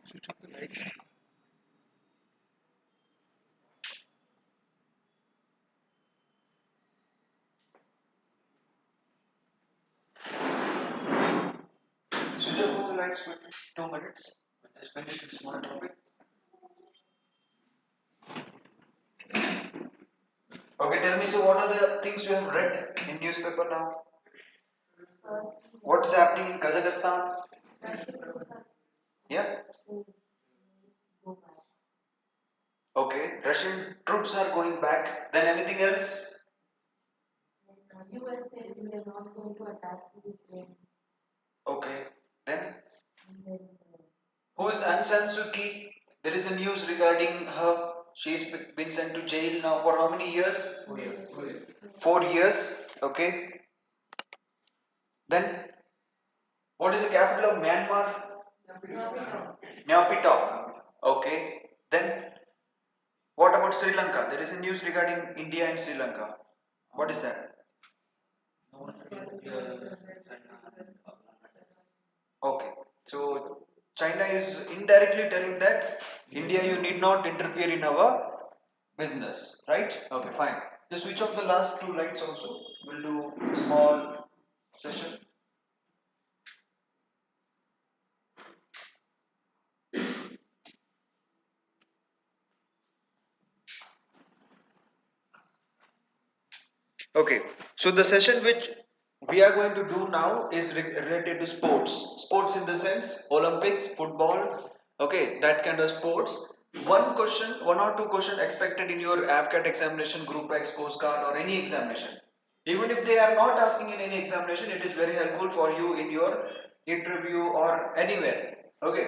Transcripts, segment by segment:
Switch off the lights. Switch off the lights for 2 minutes. We'll just finish this small topic. Okay, tell me, so what are the things you have read in newspaper now? What's happening in Kazakhstan? Yeah. Okay, Russian troops are going back. Then anything else? US said we are not going to attack Ukraine. Okay. Then And then, who is Aung San Suu Kyi? There is a news regarding her. She's been sent to jail now for how many years? 4 years. 4 years. Okay. Then what is the capital of Myanmar? Naypyidaw. Okay. Then what about Sri Lanka? There is a news regarding India and Sri Lanka. What is that? Okay. So China is indirectly telling that India, you need not interfere in our business, right? Okay, fine. Just switch off the last two lights also. We'll do small session. Okay, so the session which we are going to do now is related to sports. Sports in the sense Olympics, football, okay, that kind of sports. One question, one or two question expected in your AFCAT examination, Group X, Coast Guard, or any examination. Even if they are not asking in any examination, it is very helpful for you in your interview or anywhere. Okay,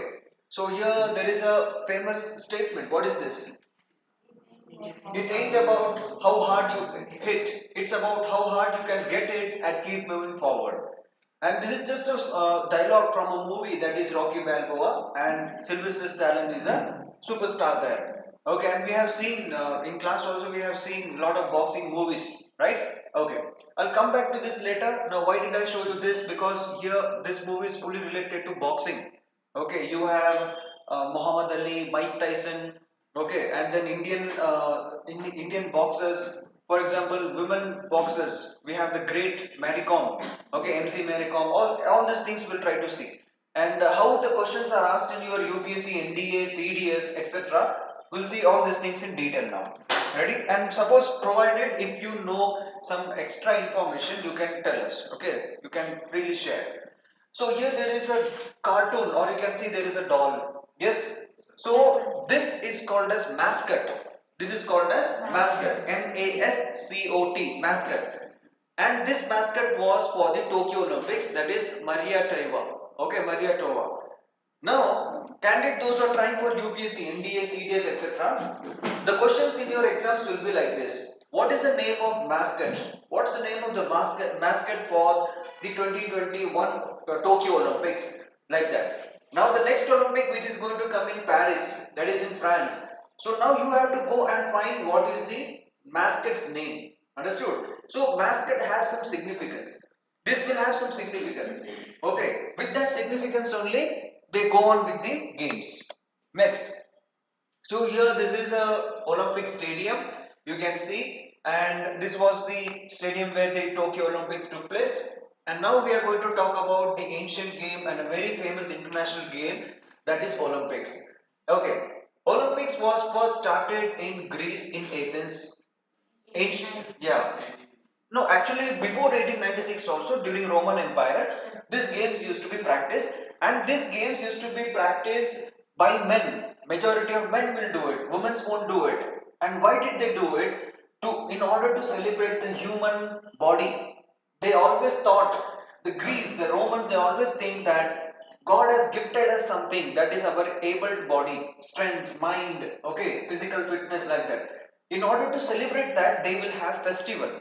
so here there is a famous statement. What is this? It ain't about how hard you hit, it's about how hard you can get it and keep moving forward. And this is just a dialogue from a movie that is Rocky Balboa, and Sylvester Stallone is a superstar there. Okay, and we have seen in class also, we have seen a lot of boxing movies, right? Okay, I'll come back to this later. Now, why did I show you this? Because here this movie is fully related to boxing. Okay, you have Muhammad Ali, Mike Tyson, okay, and then Indian boxers. For example, women boxers. We have the great Mary Kom, okay, MC Mary Kom. All these things we'll try to see, and how the questions are asked in your UPSC, NDA, CDS, etc. We'll see all these things in detail now. Ready? And suppose provided if you know some extra information, you can tell us. Okay, you can freely share. So here there is a cartoon, or you can see there is a doll. Yes. So this is called as mascot. This is called as mascot. MASCOT, mascot. And this mascot was for the Tokyo Olympics. That is Maria Tova. Okay, Maria Tova. Now, candidate those who are trying for UPSC, NDA, CDS, etc. The questions in your exams will be like this. What is the name of mascot? What's the name of the mascot for the 2021 Tokyo Olympics? Like that. Now the next Olympic which is going to come in Paris, that is in France. So now you have to go and find what is the mascot's name. Understood? So mascot has some significance. This will have some significance. Okay, with that significance only they go on with the games. Next, so here this is a Olympic stadium. You can see, and this was the stadium where the Tokyo Olympics took place. And now we are going to talk about the ancient game and a very famous international game, that is Olympics. Okay, Olympics was first started in Greece in Athens. Ancient, yeah. No, actually before 1896 also during Roman Empire, these games used to be practiced, and these games used to be practiced by men. Majority of men will do it. Women won't do it. And why did they do it? In order to celebrate the human body. They always thought, the Greeks, the Romans, they always think that God has gifted us something, that is our able body, strength, mind, okay, physical fitness, like that. In order to celebrate that, they will have festival.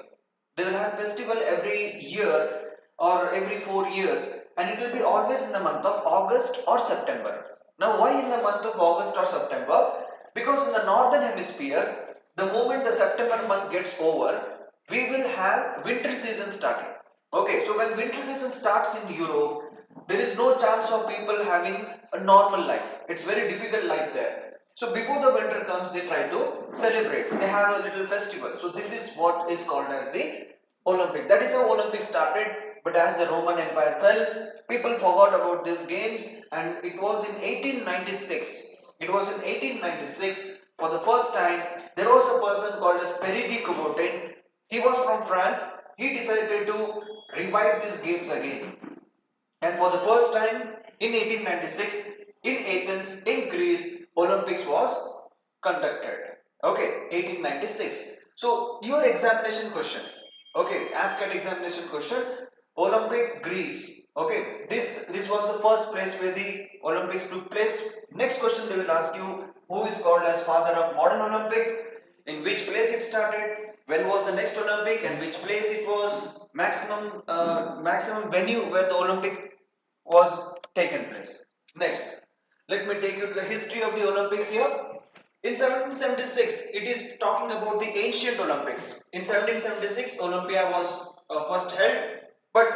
They will have festival every year or every 4 years, and it will be always in the month of August or September. Now, why in the month of August or September? Because in the northern hemisphere, the moment the September month gets over, we will have winter season starting. Okay, so when winter season starts in Europe, there is no chance of people having a normal life. It's very difficult life there. So before the winter comes, they try to celebrate, they have a little festival. So this is what is called as the Olympics. That is how Olympics started. But as the Roman Empire fell, people forgot about these games, and it was in 1896. It was in 1896 for the first time there was a person called as Peridi Coubertin. He was from France. He decided to revive these games again. And for the first time in 1896 in Athens, in Greece, Olympics was conducted. Okay, 1896. So your examination question, okay, AFCAT examination question, Olympic Greece. Okay, this was the first place where the Olympics took place. Next question they will ask you, who is called as father of modern Olympics? In which place it started? When was the next Olympic and which place it was? Maximum venue where the Olympic was taken place. Next, let me take you to the history of the Olympics here. In 1776, it is talking about the ancient Olympics. In 1776, Olympia was first held, but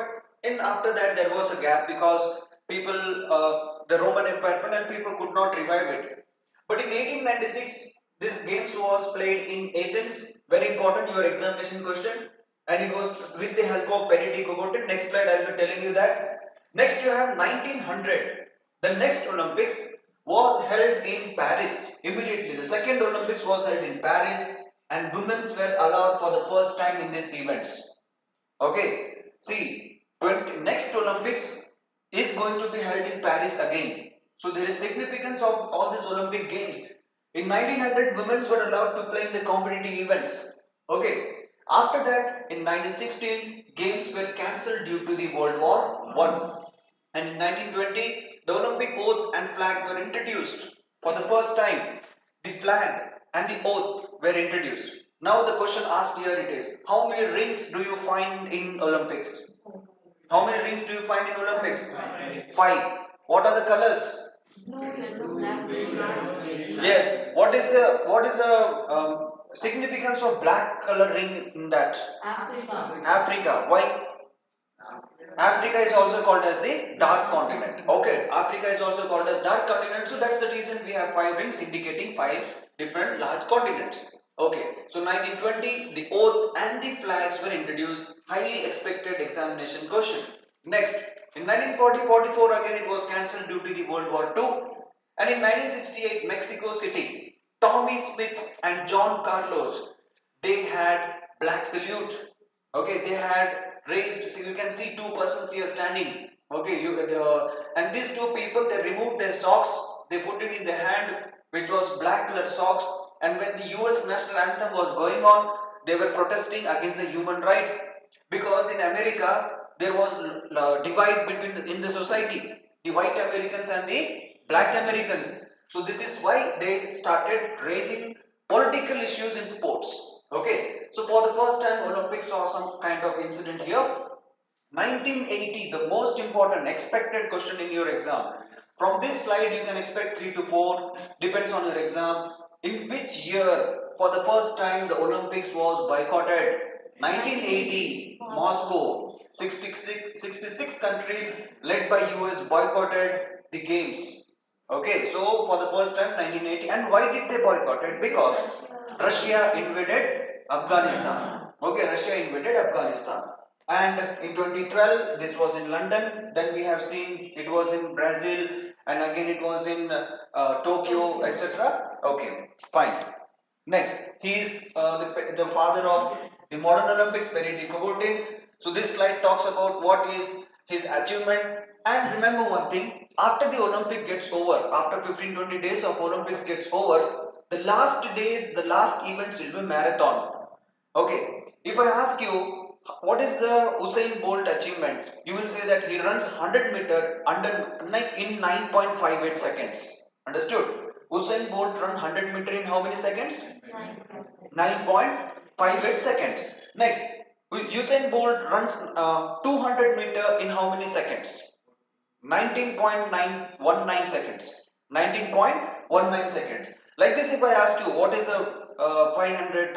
in after that there was a gap because the Roman Empire fell and people could not revive it. But in 1896, this games was played in Athens. Very important, your examination question, and it was with the help of Peridi Coubertin. Next slide, I will be telling you that. Next, you have 1900. The next Olympics was held in Paris. Immediately, the second Olympics was held in Paris, and women were allowed for the first time in these events. Okay, see, next Olympics is going to be held in Paris again. So there is significance of all these Olympic games. In 1900, women were allowed to play in the competitive events. Okay, after that, in 1916, games were cancelled due to the World War One. And in 1920, the Olympic oath and flag were introduced for the first time. The flag and the oath were introduced. Now the question asked here it is, how many rings do you find in Olympics? How many rings do you find in Olympics? Five. What are the colors? Blue, yellow, black, green, white. Yes. What is the significance of black color ring in that? Africa. Africa. Why? Africa is also called as the dark continent. Okay, Africa is also called as dark continent. So that's the reason we have five rings indicating five different large continents. Okay, so 1920, the oath and the flags were introduced. Highly expected examination question. Next, in 1940-44 again it was cancelled due to the World War II. And in 1968, Mexico City, Tommy Smith and John Carlos, they had black salute. Okay, they had raised. So you can see two persons here standing. Okay, and these two people they removed their socks. They put it in their hand, which was black color socks. And when the U.S. national anthem was going on, they were protesting against the human rights because in America there was divide between in the society, the white Americans and the black Americans. So this is why they started raising political issues in sports. Okay, so for the first time Olympics saw some kind of incident here. 1980, the most important expected question in your exam. From this slide you can expect 3 to 4, depends on your exam. In which year for the first time the Olympics was boycotted? 1980, Moscow. 66 countries led by US boycotted the games. Okay, so for the first time 1980. And why did they boycott it? Because Russia invaded Afghanistan. Okay, Russia invaded Afghanistan. And in 2012, this was in London. Then we have seen it was in Brazil, and again it was in Tokyo, etc. Okay, fine. Next, he is the father of the modern Olympics, Peridi Coubertin. So this slide talks about what is his achievement. And remember one thing: after the Olympic gets over, after 15-20 days of Olympics gets over, the last days, the last events will be marathon. Okay, if I ask you what is the Usain Bolt achievement, you will say that he runs 100-meter in 9.58 seconds. Understood? Usain Bolt run 100-meter in how many seconds? 9.58 seconds. Next, Usain Bolt runs 200-meter in how many seconds? 19.919 seconds. 19.19 seconds. Like this, if I ask you what is the 500,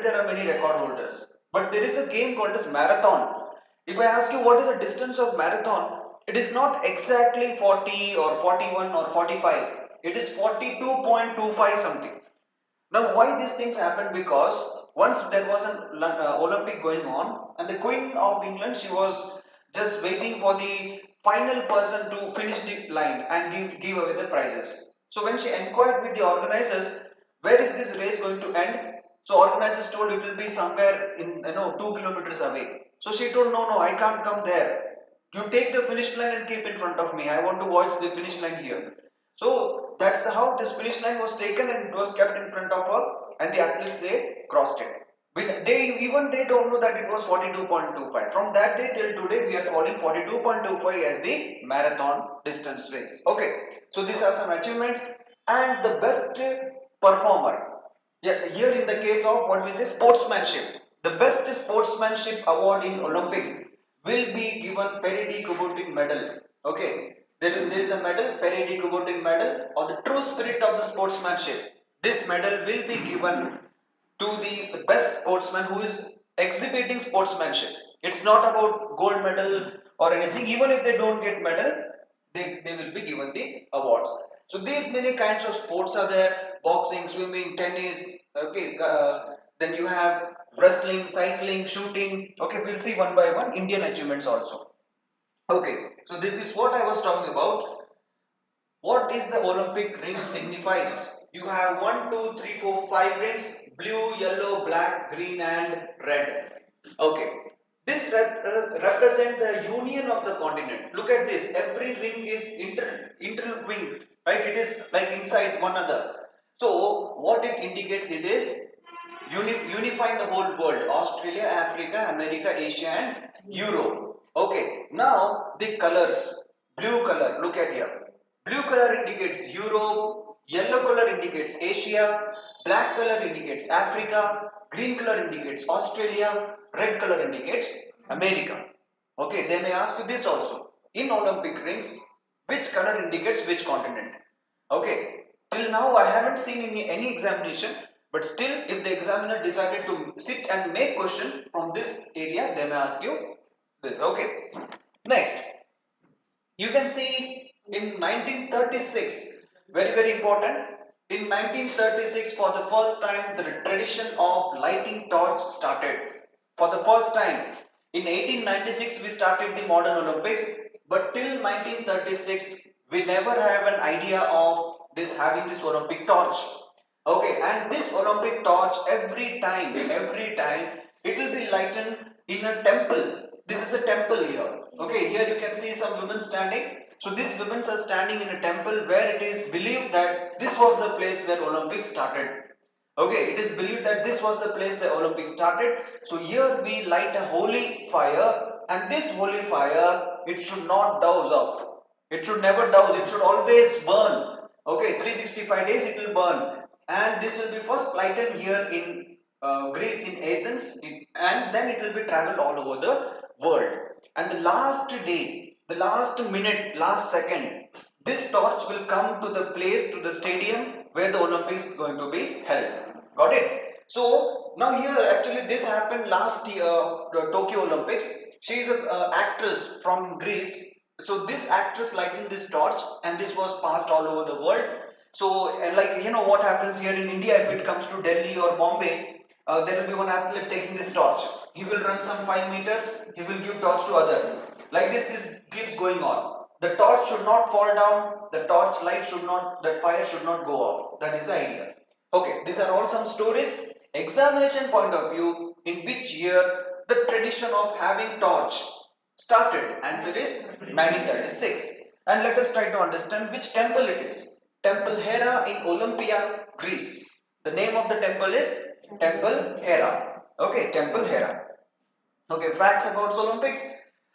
there are many record holders. But there is a game called as marathon. If I ask you what is the distance of marathon, It is not exactly 40 or 41 or 45. It is 42.25 something. Now, why these things happen? Because once there was an Olympic going on, and the Queen of England, she was just waiting for the final person to finish the line and give away the prizes. So when she inquired with the organizers, where is this race going to end? So organizers told it will be somewhere in 2 kilometers away. So she told, no, I can't come there. You take the finish line and keep in front of me. I want to watch the finish line here. So that's how this finish line was taken and it was kept in front of her, and the athletes they crossed it. They don't know that it was 42.25. From that day till today, we are following 42.25 as the marathon distance race. Okay, so these are some achievements and the best performer. Yeah, here in the case of what we say sportsmanship, the best sportsmanship award in Olympics will be given Peredi Kubota medal. Okay, there is a medal, Peredi Kubota medal, or the true spirit of the sportsmanship. This medal will be given to the best sportsman who is exhibiting sportsmanship. It's not about gold medal or anything. Even if they don't get medal, they will be given the awards. So these many kinds of sports are there: boxing, swimming, tennis. Okay, then you have wrestling, cycling, shooting. Okay, we'll see one by one Indian achievements also. Okay, so this is what I was talking about. What is the Olympic ring signifies? You have one, two, three, four, five rings: blue, yellow, black, green, and red. Okay. This represent the union of the continent. Look at this. Every ring is interlinked, right? It is like inside one another. So what it indicates, it is unifying the whole world: Australia, Africa, America, Asia, and Europe. Okay, now the colors. Blue color, look at here. Blue color indicates Europe, yellow color indicates Asia, black color indicates Africa, green color indicates Australia, red color indicates America. Okay, they may ask you this also. In Olympic rings, which color indicates which continent? Okay, till now I haven't seen any examination, but still, if the examiner decided to sit and make question from this area, they may ask you this. Okay, next, you can see in 1936, very important. In 1936, for the first time, the tradition of lighting torch started. For the first time, in 1896, we started the modern Olympics, but till 1936, we never have an idea of this having this Olympic torch. Okay, and this Olympic torch, every time, it will be lightened in a temple. This is a temple here. Okay, here you can see some women standing. So these women are standing in a temple where it is believed that this was the place where Olympics started. Okay, it is believed that this was the place the Olympics started. So here we light a holy fire, and this holy fire, it should not douse off. It should never douse. It should always burn. Okay, 365 days it will burn, and this will be first lighted here in Greece, in Athens, and then it will be traveled all over the world. And the last day, the last minute, last second, this torch will come to the place, to the stadium where the Olympics is going to be held. Got it? So now here, actually, this happened last year, the Tokyo Olympics. She is an actress from Greece. So this actress lighting this torch, and this was passed all over the world. So, like what happens here in India, if it comes to Delhi or Bombay, there will be one athlete taking this torch. He will run some 5 meters. He will give torch to other. Like this keeps going on. The torch should not fall down. The torch light should not. That fire should not go off. That is the idea. Okay, these are all some stories. Examination point of view: in which year the tradition of having torch started? Answer is 1936. And let us try to understand which temple it is. Temple Hera in Olympia, Greece. The name of the temple is Temple Hera. Okay, Temple Hera. Okay, facts about Olympics.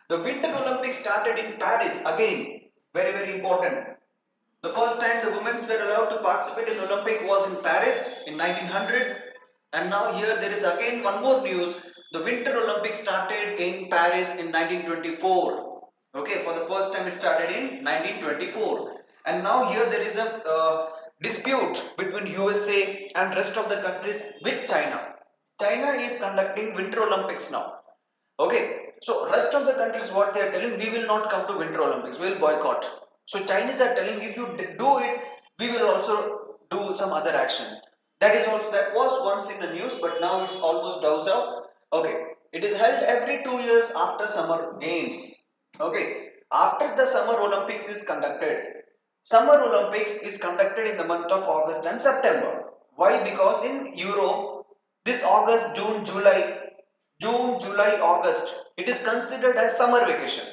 The Winter Olympics started in Paris again. Very important. The first time the women were allowed to participate in Olympic was in Paris in 1900, and now here there is again one more news. The Winter Olympics started in Paris in 1924. Okay, for the first time it started in 1924, and now here there is a dispute between USA and rest of the countries with China. China is conducting Winter Olympics now. Okay, so rest of the countries what they are telling, we will not come to Winter Olympics, we will boycott. So Chinese are telling if you do it, we will also do some other action. That is also that was once in the news, but now it's almost doused out. Okay, it is held every 2 years after summer games. Okay, after the summer Olympics is conducted. Summer Olympics is conducted in the month of August and September. Why? Because in Europe, this August, June, July, August, it is considered as summer vacation.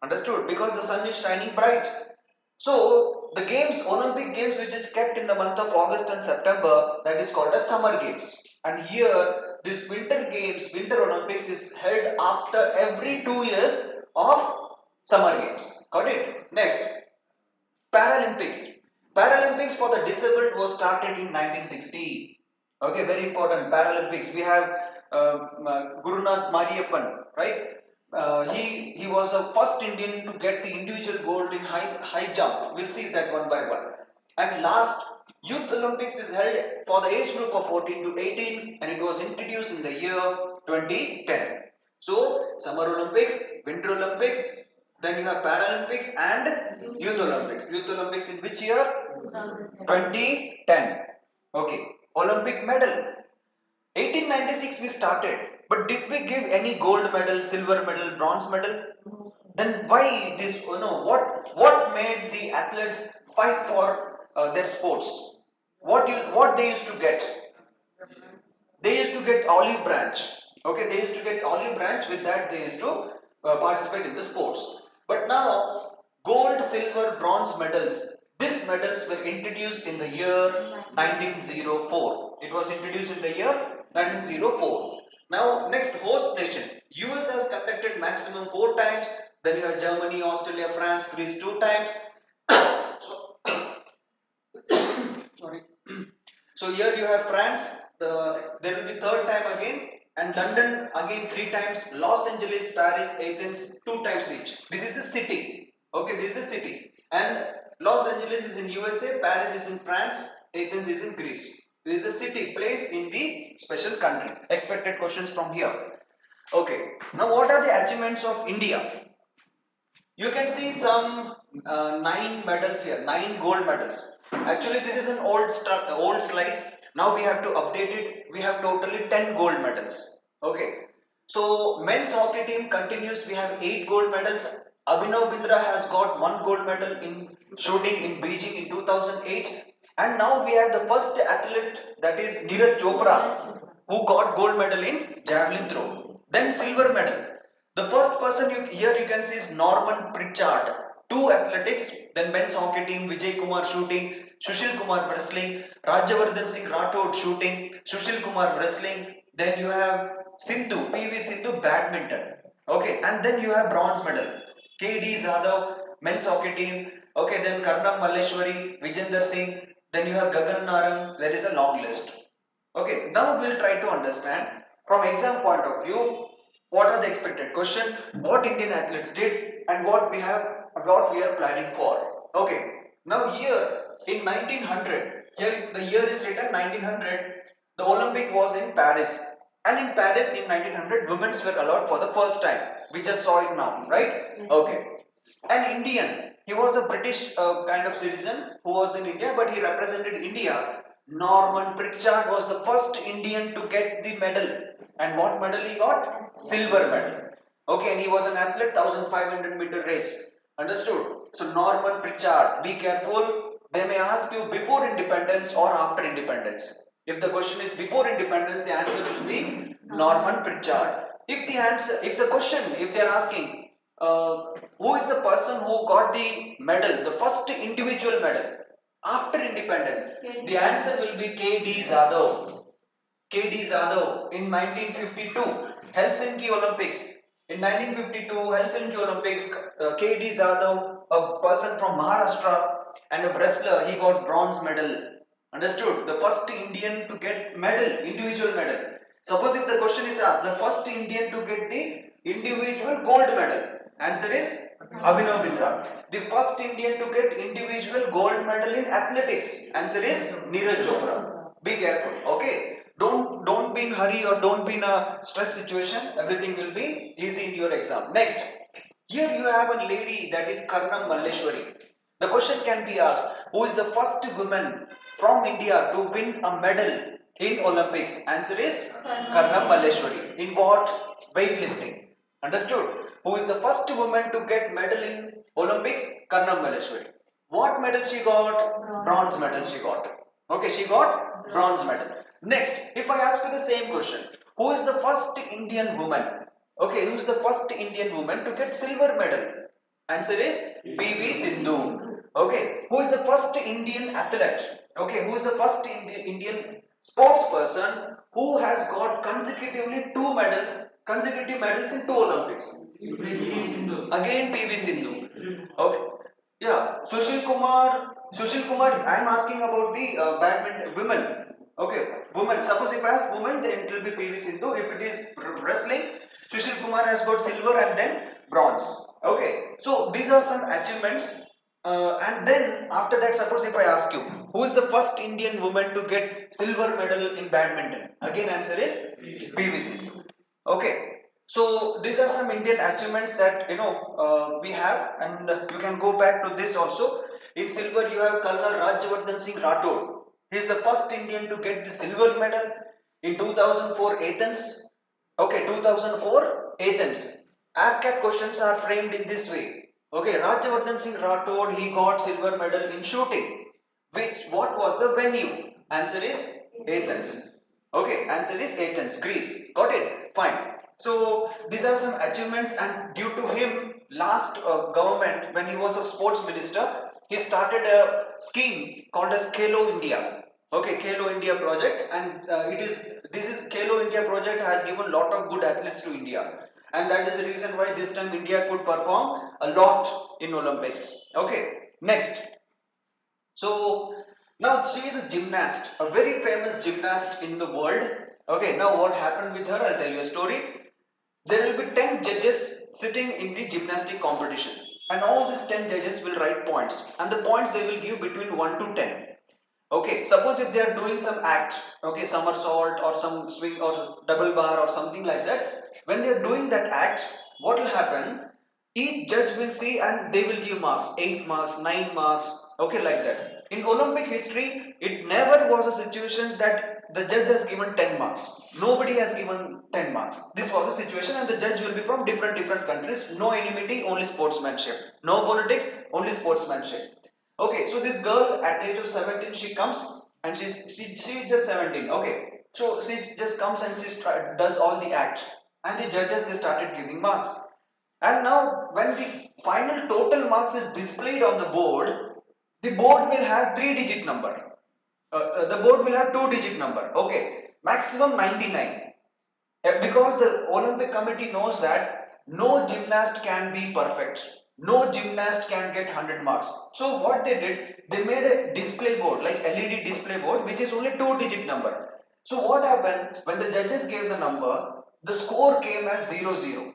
Understood? Because the sun is shining bright. So the games, Olympic games, which is kept in the month of August and September, that is called as summer games. And here, this winter games, Winter Olympics, is held after every 2 years of summer games. Got it? Next, Paralympics. Paralympics for the disabled was started in 1960. Okay, very important. Paralympics. We have Gurunath Mariappan, right? He was the first Indian to get the individual gold in high jump. We'll see that one by one. And last, Youth Olympics is held for the age group of 14 to 18, and it was introduced in the year 2010. So, Summer Olympics, Winter Olympics, then you have Paralympics and Youth Olympics. Youth Olympics in which year? 2010. 2010. Okay. Olympic medal. 1896 we started, but did we give any gold medal, silver medal, bronze medal? Then why this? What made the athletes fight for their sports? What they used to get? They used to get olive branch. Okay, they used to get olive branch. With that, they used to participate in the sports. But now, gold, silver, bronze medals. These medals were introduced in the year 1904. It was introduced in the year 1904. Now, next host nation. US has conducted maximum 4 times. Then you have Germany, Australia, France, Greece 2 times. So, sorry. So here you have France, there will be third time again, and London again 3 times, Los Angeles, Paris, Athens 2 times each. This is the city. Okay, this is the city. And Los Angeles is in USA, Paris is in France, Athens is in Greece. This is a city, place in the special country. Expected questions from here. Okay, now what are the achievements of India? You can see some 9 medals here, 9 gold medals. Actually, this is an old slide. Now we have to update it. We have totally 10 gold medals. Okay. So men's hockey team continues. We have 8 gold medals. Abhinav Bindra has got 1 gold medal in shooting in Beijing in 2008. And now we have the first athlete, that is Neeraj Chopra, who got gold medal in javelin throw. Then silver medal. The first person here you can see is Norman Pritchard. 2 athletics, then men's hockey team, Vijay Kumar shooting, Sushil Kumar wrestling, Rajavardhan Singh Rathod shooting, Sushil Kumar wrestling. Then you have Sindhu, PV Sindhu badminton. Okay, and then you have bronze medal. KD Zadav, men's hockey team. Okay, then Karnam Malleshwari, Vijender Singh. Then you have Gagan Narang. There is a long list. Okay, now we'll try to understand from exam point of view what are the expected question, what Indian athletes did, and what we are planning for. Okay, now here in 1900, here the year is written 1900. The Olympic was in Paris, and in Paris in 1900, women's were allowed for the first time. We just saw it now, right? Okay, an Indian. He was a British kind of citizen who was in India, but he represented India. Norman Pritchard was the first Indian to get the medal. And what medal he got? Silver medal. Okay, and he was an athlete, 1500-meter race. Understood? So Norman Pritchard, be careful. They may ask you before independence or after independence. If the question is before independence, the answer will be Norman Pritchard. If the question, if they are asking, who is the person who got the medal, the first individual medal after independence? The answer will be K.D. Zadav. K.D. Zadav in 1952 Helsinki Olympics. In 1952 Helsinki Olympics, K.D. Zadav, a person from Maharashtra and a wrestler, he got bronze medal. Understood? The first Indian to get medal, individual medal. Suppose if the question is asked, the first Indian to get the individual gold medal. Answer is Abhinav Bindra. The first Indian to get individual gold medal in athletics. Answer is Neeraj Chopra. Be careful. Okay. Don't don't be in hurry or don't be in a stress situation. Everything will be easy in your exam. Next, here you have a lady that is Karnam Malleshwari. The question can be asked, who is the first woman from India to win a medal in Olympics? Answer is Karnam Malleshwari. In what? Weightlifting. Understood? Who is the first woman to get medal in Olympics? Karnam Malleshwari. What medal she got? Bronze medal she got. Okay, she got bronze medal. Next, if I ask you the same question, who is the first Indian woman? Okay, who is the first Indian woman to get silver medal? Answer is PV Sindhu. Okay, who is the first Indian athlete? Okay, who is the first Indian sports person who has got consecutively consecutive medals in two Olympics? Again, PV Sindhu. Okay, yeah, Sushil Kumar. I am asking about the badminton women. Okay, women. Suppose if I ask women, then it will be PV Sindhu. If it is wrestling, Sushil Kumar has got silver and then bronze. Okay, so these are some achievements. And then after that, suppose if I ask you, who is the first Indian woman to get silver medal in badminton? Again, answer is PV Sindhu. Okay, so these are some Indian achievements that we have, and you can go back to this also. In silver, you have Colonel Rajyavardhan Singh Rathod. He is the first Indian to get the silver medal in 2004 Athens. Okay, 2004 Athens. AFCAT questions are framed in this way. Okay, Rajyavardhan Singh Rathod, he got silver medal in shooting. What was the venue? Answer is Athens. Okay, answer is Athens, Greece. Got it? Fine. So these are some achievements, and due to him, last government, when he was a sports minister, he started a scheme called as Khelo India. Okay, Khelo India project, and this is Khelo India project has given lot of good athletes to India, and that is the reason why this time India could perform a lot in Olympics. Okay, next. So now she is a gymnast, a very famous gymnast in the world. Okay, now what happened with her? I'll tell you a story. There will be 10 judges sitting in the gymnastic competition, and all these 10 judges will write points, and the points they will give between 1 to 10. Okay, suppose if they are doing some act, okay, somersault or some swing or double bar or something like that, when they are doing that act, what will happen? Each judge will see and they will give marks, 8 marks, 9 marks, okay, like that. In Olympic history, it never was a situation that the judge has given 10 marks. Nobody has given 10 marks. This was a situation, and the judge will be from different countries. No enmity, only sportsmanship. No politics, only sportsmanship. Okay, so this girl at the age of 17, she comes and she's just 17. Okay, so she just comes and does all the act, and the judges they started giving marks. And now when the final total marks is displayed on the board will have 3-digit number. The board will have 2-digit number. Okay, maximum 99. Because the Olympic Committee knows that no gymnast can be perfect. No gymnast can get 100 marks. So what they did, they made a display board like LED display board which is only 2-digit number. So what happened when the judges gave the number, the score came as 0-0.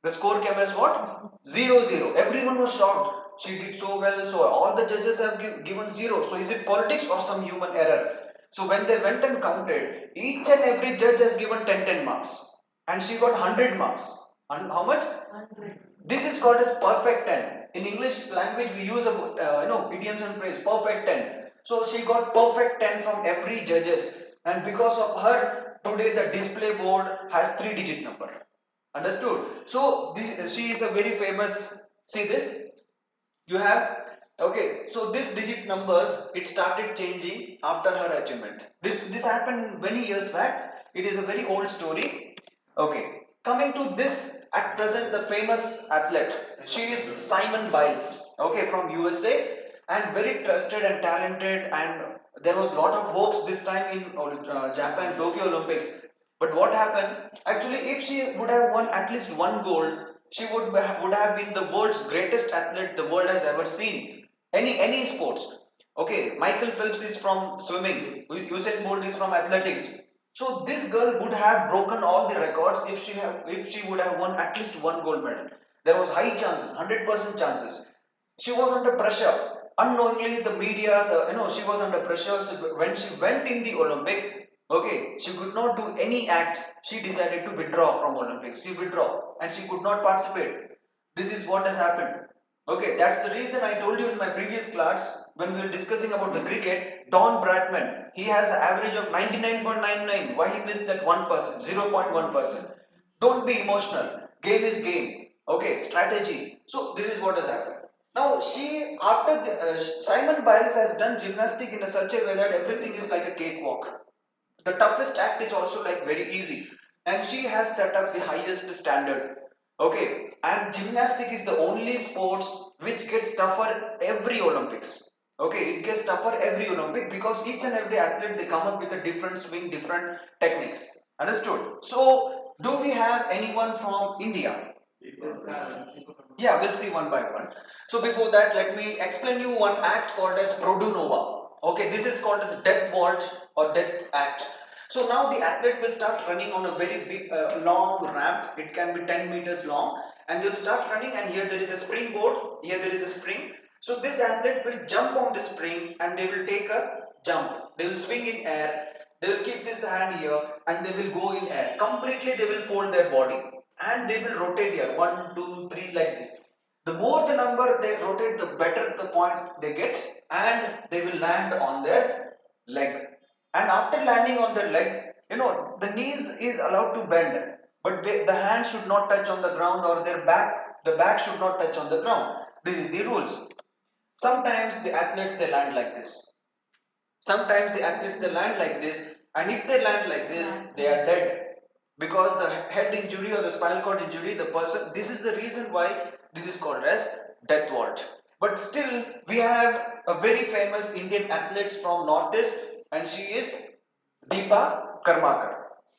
The score came as what? 0-0. Everyone was shocked. She did so well. So all the judges have given 0. So is it politics or some human error? So when they went and counted, each and every judge has given 10 marks, and she got 100 marks. And how much? 100. This is called as perfect 10. In English language, we use a idioms and phrase perfect 10. So she got perfect 10 from every judges, and because of her, today the display board has 3-digit number. Understood? So she is a very famous. See this. You have okay. So this digit numbers it started changing after her achievement. This happened many years back. It is a very old story. Okay. Coming to this at present, the famous athlete. She is Simone Biles. Okay, from USA, and very trusted and talented, and there was a lot of hopes this time in Japan Tokyo Olympics. But what happened? Actually, if she would have won at least one gold, she would have been the world's greatest athlete the world has ever seen. Any sports. Okay, Michael Phelps is from swimming. Usain Bolt is from athletics. So this girl would have broken all the records if she would have won at least one gold medal. There was high chances, 100% chances. She was under pressure. Unknowingly, the media, she was under pressure. So when she went in the Olympic, Okay, she could not do any act. She decided to withdraw from Olympics. She withdraw and she could not participate. This is what has happened. Okay, that's the reason I told you in my previous class when we were discussing about the cricket. Don Bradman, he has an average of 99.99. Why he missed that 1%, 0.1%? Don't be emotional. Game is game. Okay, strategy. So this is what has happened. Now she, after Simon Biles has done gymnastic in a such a way that everything is like a cakewalk. The toughest act is also like very easy, and she has set up the highest standard. Okay, and gymnastic is the only sports which gets tougher every Olympics. Okay, it gets tougher every Olympic because each and every athlete they come up with a different swing, different techniques. Understood? So, do we have anyone from India? Yeah, we'll see one by one. So before that, let me explain you one act called as Produnova. Okay, this is called as death vault or death act. So now the athlete will start running on a very big, long ramp. It can be 10 meters long, and they'll start running. And here there is a springboard. Here there is a spring. So this athlete will jump on the spring, and they will take a jump. They will swing in air. They will keep this hand here, and they will go in air. Completely, they will fold their body and they will rotate here 1 2 3 like this. The more the number they rotate, the better the points they get, and they will land on their leg. And after landing on their leg, the knees is allowed to bend, but the hand should not touch on the ground, or their back, the back should not touch on the ground. This is the rules. Sometimes the athletes they land like this. Sometimes the athletes they land like this, and if they land like this, they are dead because the head injury or the spinal cord injury, the person. This is the reason why this is called as death vault. But still, we have a very famous Indian athlete from Northeast, and she is Deepa Karmakar.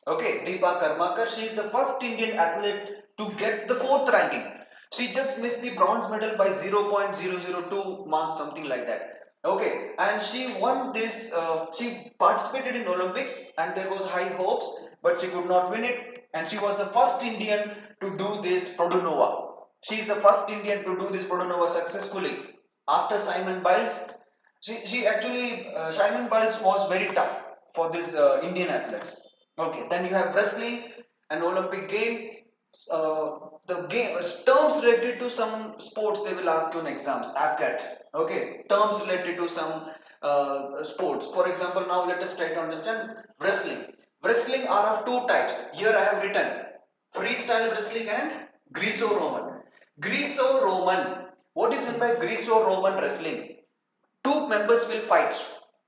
Okay, Deepa Karmakar. She is the first Indian athlete to get the fourth ranking. She just missed the bronze medal by 0.002 marks, something like that. Okay, and she won this. She participated in Olympics, and there was high hopes, but she could not win it. And she was the first Indian to do this Produnova. She is the first Indian to do this Produnova successfully. After Simon Biles, she actually Simon Biles was very tough for this Indian athletes. Okay, then you have wrestling, an Olympic game. The game terms related to some sports they will ask you in exams. AFCAT. Okay, terms related to some sports. For example, now let us try to understand wrestling. Wrestling are of two types. Here I have written freestyle wrestling and Greco-Roman. Greco-Roman. What is meant by Greco-Roman wrestling? Two members will fight.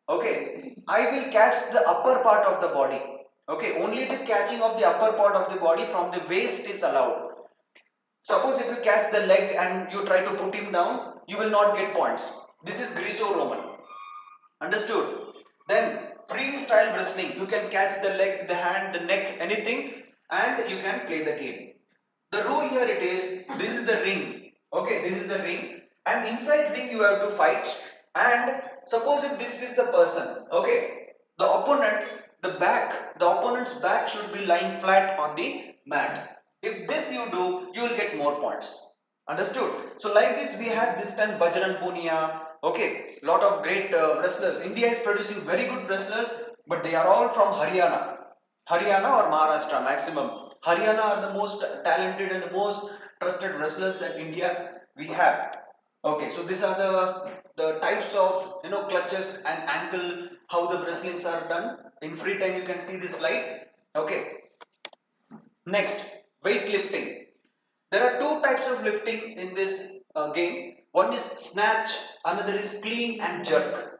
Okay, I will catch the upper part of the body. Okay, only the catching of the upper part of the body from the waist is allowed. Suppose if you catch the leg and you try to put him down, you will not get points. This is Greco-Roman. Understood? Then freestyle wrestling, you can catch the leg, the hand, the neck, anything, and you can play the game. The rule here it is, this is the ring. Okay, this is the ring, and inside ring you have to fight. And suppose if this is the person, okay, the opponent, the opponent's back should be lying flat on the mat. If this you do, you will get more points. Understood? So like this, we had this time Bajrang Punia. Okay, lot of great wrestlers. India is producing very good wrestlers, but they are all from Haryana. Haryana or Maharashtra maximum. Haryana are the most talented and the most trusted wrestlers that India we have. Okay, so these are the types of clutches and ankle, how the wrestlings are done. In free time you can see this slide. Okay, next weightlifting. There are two types of lifting in this game. One is snatch, another is clean and jerk.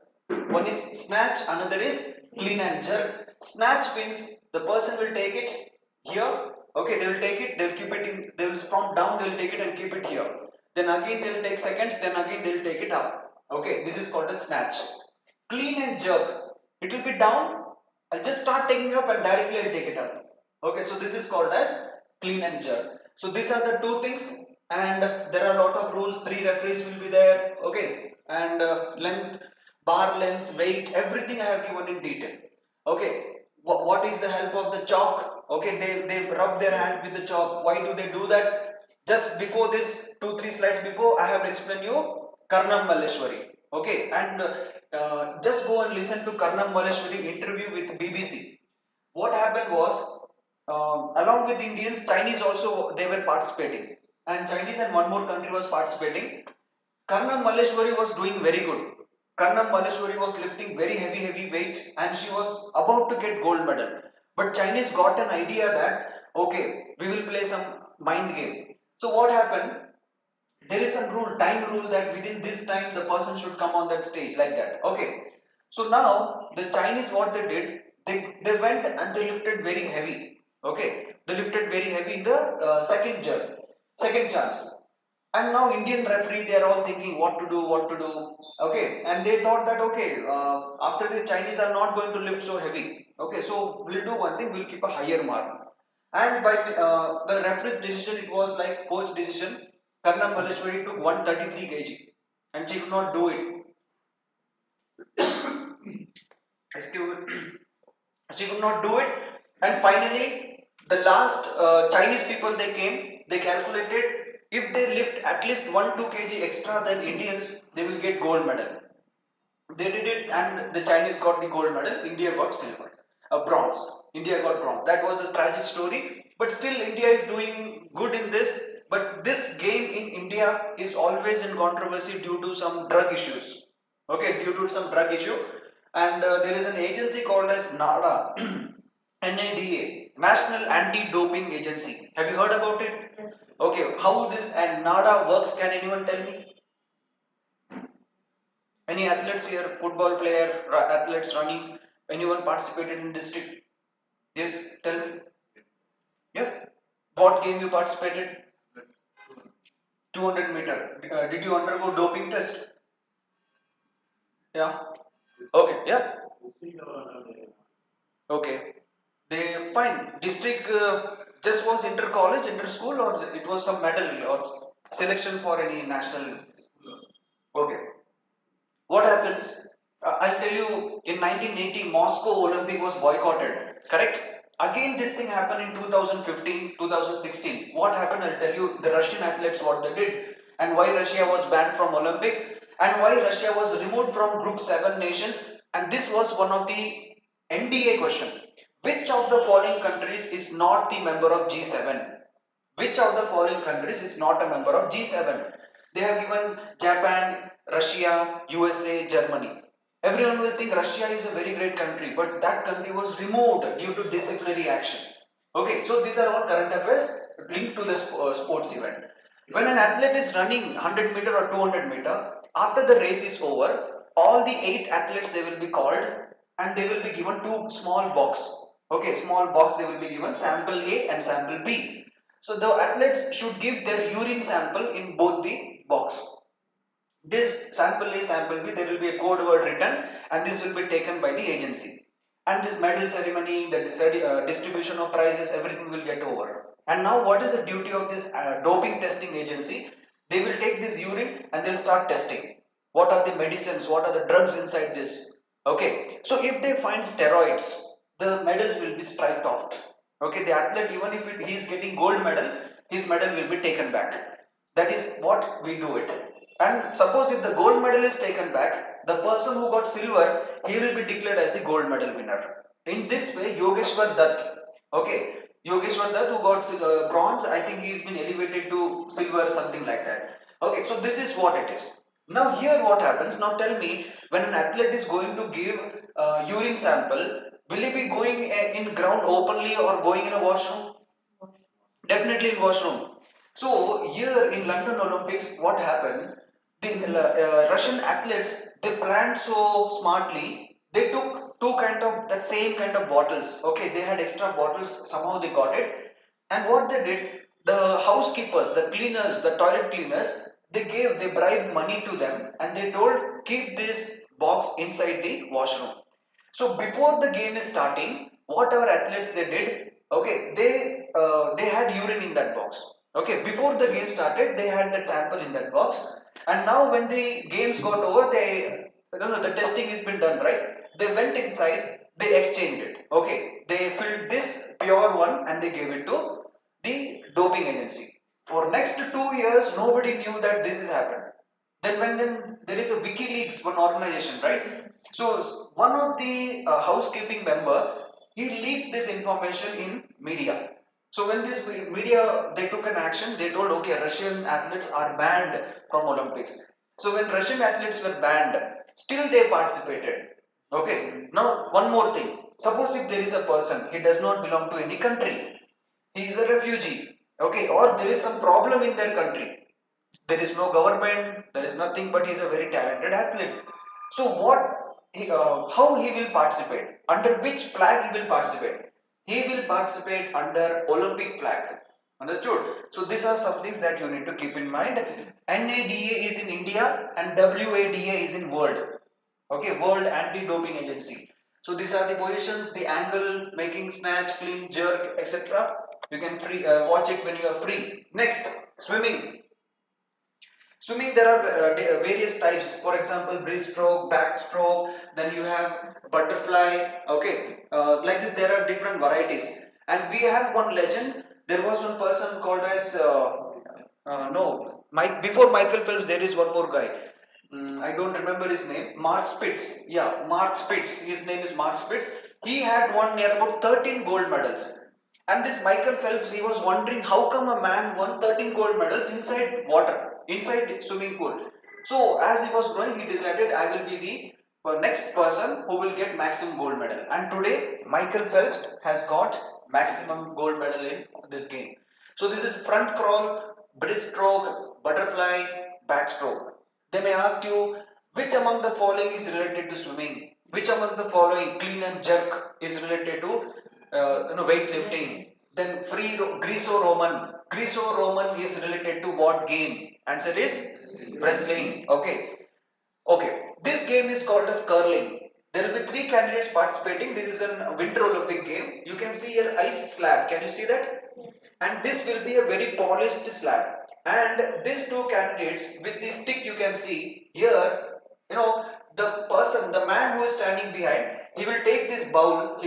One is snatch, another is clean and jerk. Snatch means the person will take it here. Okay, they will take it, they will keep it in, they will from down, they will take it and keep it here. Then again they will take seconds, then again they will take it up. Okay, this is called a snatch. Clean and jerk. It will be down. I'll just start taking up and directly I'll take it up. Okay, so this is called as clean and jerk. So these are the two things, and there are a lot of rules. Three referees will be there. Okay, and length, bar length, weight, everything I have given in detail. Okay, what is the help of the chalk? Okay, they rub their hand with the chalk. Why do they do that? Just before this, 2 3 slides before, I have explained you Karnam Malleshwari. Okay, and just go and listen to Karnam Malleshwari interview with BBC. What happened was, along with Indians, Chinese also they were participating, and Chinese and one more country was participating. Karnam Malleshwari was doing very good. Karnam Malleshwari was lifting very heavy weight, and she was about to get gold medal. But Chinese got an idea that okay, we will play some mind game. So what happened? There is some rule, time rule, that within this time the person should come on that stage, like that. Okay, so now the Chinese, what they did, they went and they lifted very heavy. Okay, they lifted very heavy in the second chance. And now Indian referee, they are all thinking what to do, what to do. Okay, and they thought that okay, after this Chinese are not going to lift so heavy. Okay, so we'll do one thing, we'll keep a higher mark. And by the referee's decision, it was like coach decision. Karnam Malleshwari took 133 kg, and she could not do it. Excuse me. She could not do it, and finally, the last Chinese people, they came. They calculated if they lift at least 1-2 kg extra than Indians, they will get gold medal. They did it, and the Chinese got the gold medal. India got silver, bronze. India got bronze. That was a tragic story, but still India is doing good in this. But this game in India is always in controversy due to some drug issues. Okay, due to some drug issue, and there is an agency called as NADA, NADA, National Anti-Doping Agency. Have you heard about it? Yes. Okay, how this and NADA works? Can anyone tell me? Any athletes here? Football player, athletes running? Anyone participated in district? Yes, tell me. Yeah. What game you participated? 200 meter. Did you undergo doping test? Yeah. Okay. Yeah. Okay. They fine. District just was inter college, inter school, or it was some medal or selection for any national. Okay. What happens? I'll tell you, in 1980, Moscow Olympic was boycotted, correct? Again, this thing happened in 2015, 2016. What happened? I'll tell you, the Russian athletes, what they did, and why Russia was banned from Olympics, and why Russia was removed from Group 7 nations. And this was one of the NDA question. Which of the following countries is not the member of G7? Which of the following countries is not a member of G7? They have given Japan, Russia, USA, Germany. Everyone will think Russia is a very great country, but that country was removed due to disciplinary action. Okay, so these are all current affairs linked to the sports event. When an athlete is running 100 meter or 200 meter, after the race is over, all the 8 athletes, they will be called, and they will be given two small box. Okay, small box, they will be given sample A and sample B. So the athletes should give their urine sample in both the box. This sample A, sample B, there will be a code word written, and this will be taken by the agency. And this medal ceremony, the distribution of prizes, everything will get over. And now, what is the duty of this doping testing agency? They will take this urine and they'll start testing. What are the medicines? What are the drugs inside this? Okay, so if they find steroids, the medals will be striped off. Okay, the athlete, even if he is getting gold medal, his medal will be taken back. That is what we do it. And suppose if the gold medal is taken back, the person who got silver, he will be declared as the gold medal winner. In this way, Yogeshwar Dutt, okay, Yogeshwar Dutt, who got bronze, I think he's been elevated to silver, something like that. Okay, so this is what it is. Now here what happens? Now tell me, when an athlete is going to give urine sample, will he be going in ground openly or going in a washroom? Definitely in washroom. So here in London Olympics, what happened? The Russian athletes, they planned so smartly. They took two kind of that same kind of bottles. Okay, they had extra bottles. Somehow they got it. And what they did, the housekeepers, the cleaners, the toilet cleaners, they bribed money to them, and they told keep this box inside the washroom. So before the game is starting, what our athletes they did, okay, they had urine in that box. Okay, before the game started, they had that sample in that box, and now when the games got over, I don't know, the testing has been done, right? They went inside, they exchanged it. Okay, they filled this pure one and they gave it to the doping agency. For next 2 years, nobody knew that this has happened. Then there is a WikiLeaks, one organization, right? So one of the housekeeping member, he leaked this information in media. So when this media they took an action, they told okay, Russian athletes are banned from Olympics. So when Russian athletes were banned, still they participated. Okay. Now one more thing. Suppose if there is a person, he does not belong to any country, he is a refugee, okay, or there is some problem in their country, there is no government, there is nothing, but he is a very talented athlete. So how he will participate, under which flag he will participate? He will participate under Olympic flag. Understood? So these are some things that you need to keep in mind. NADA is in India and WADA is in world. Okay, World Anti-Doping Agency. So these are the positions, the angle, making snatch, clean, jerk, etc. You can watch it when you are free. Next, swimming. Swimming, there are various types. For example, breaststroke, backstroke. Then you have butterfly. Okay, like this, there are different varieties. And we have one legend. There was one person called as no, Mike. Before Michael Phelps, there is one more guy. I don't remember his name. Mark Spitz. Yeah, Mark Spitz. His name is Mark Spitz. He had won near about 13 gold medals. And this Michael Phelps, he was wondering how come a man won 13 gold medals inside water, inside swimming pool. So as he was growing, he decided I will be the next person who will get maximum gold medal. And today, Michael Phelps has got maximum gold medal in this game. So this is front crawl, breaststroke, butterfly, backstroke. They may ask you which among the following is related to swimming, which among the following clean and jerk is related to weightlifting. Then Greco-Roman. Greco-Roman is related to what game? Answer is wrestling. Okay. Okay. This game is called as curling. There will be three candidates participating. This is a Winter Olympic game. You can see here ice slab. Can you see that? And this will be a very polished slab. And these two candidates with the stick, you can see here, the person, the man who is standing behind, he will take this bowl,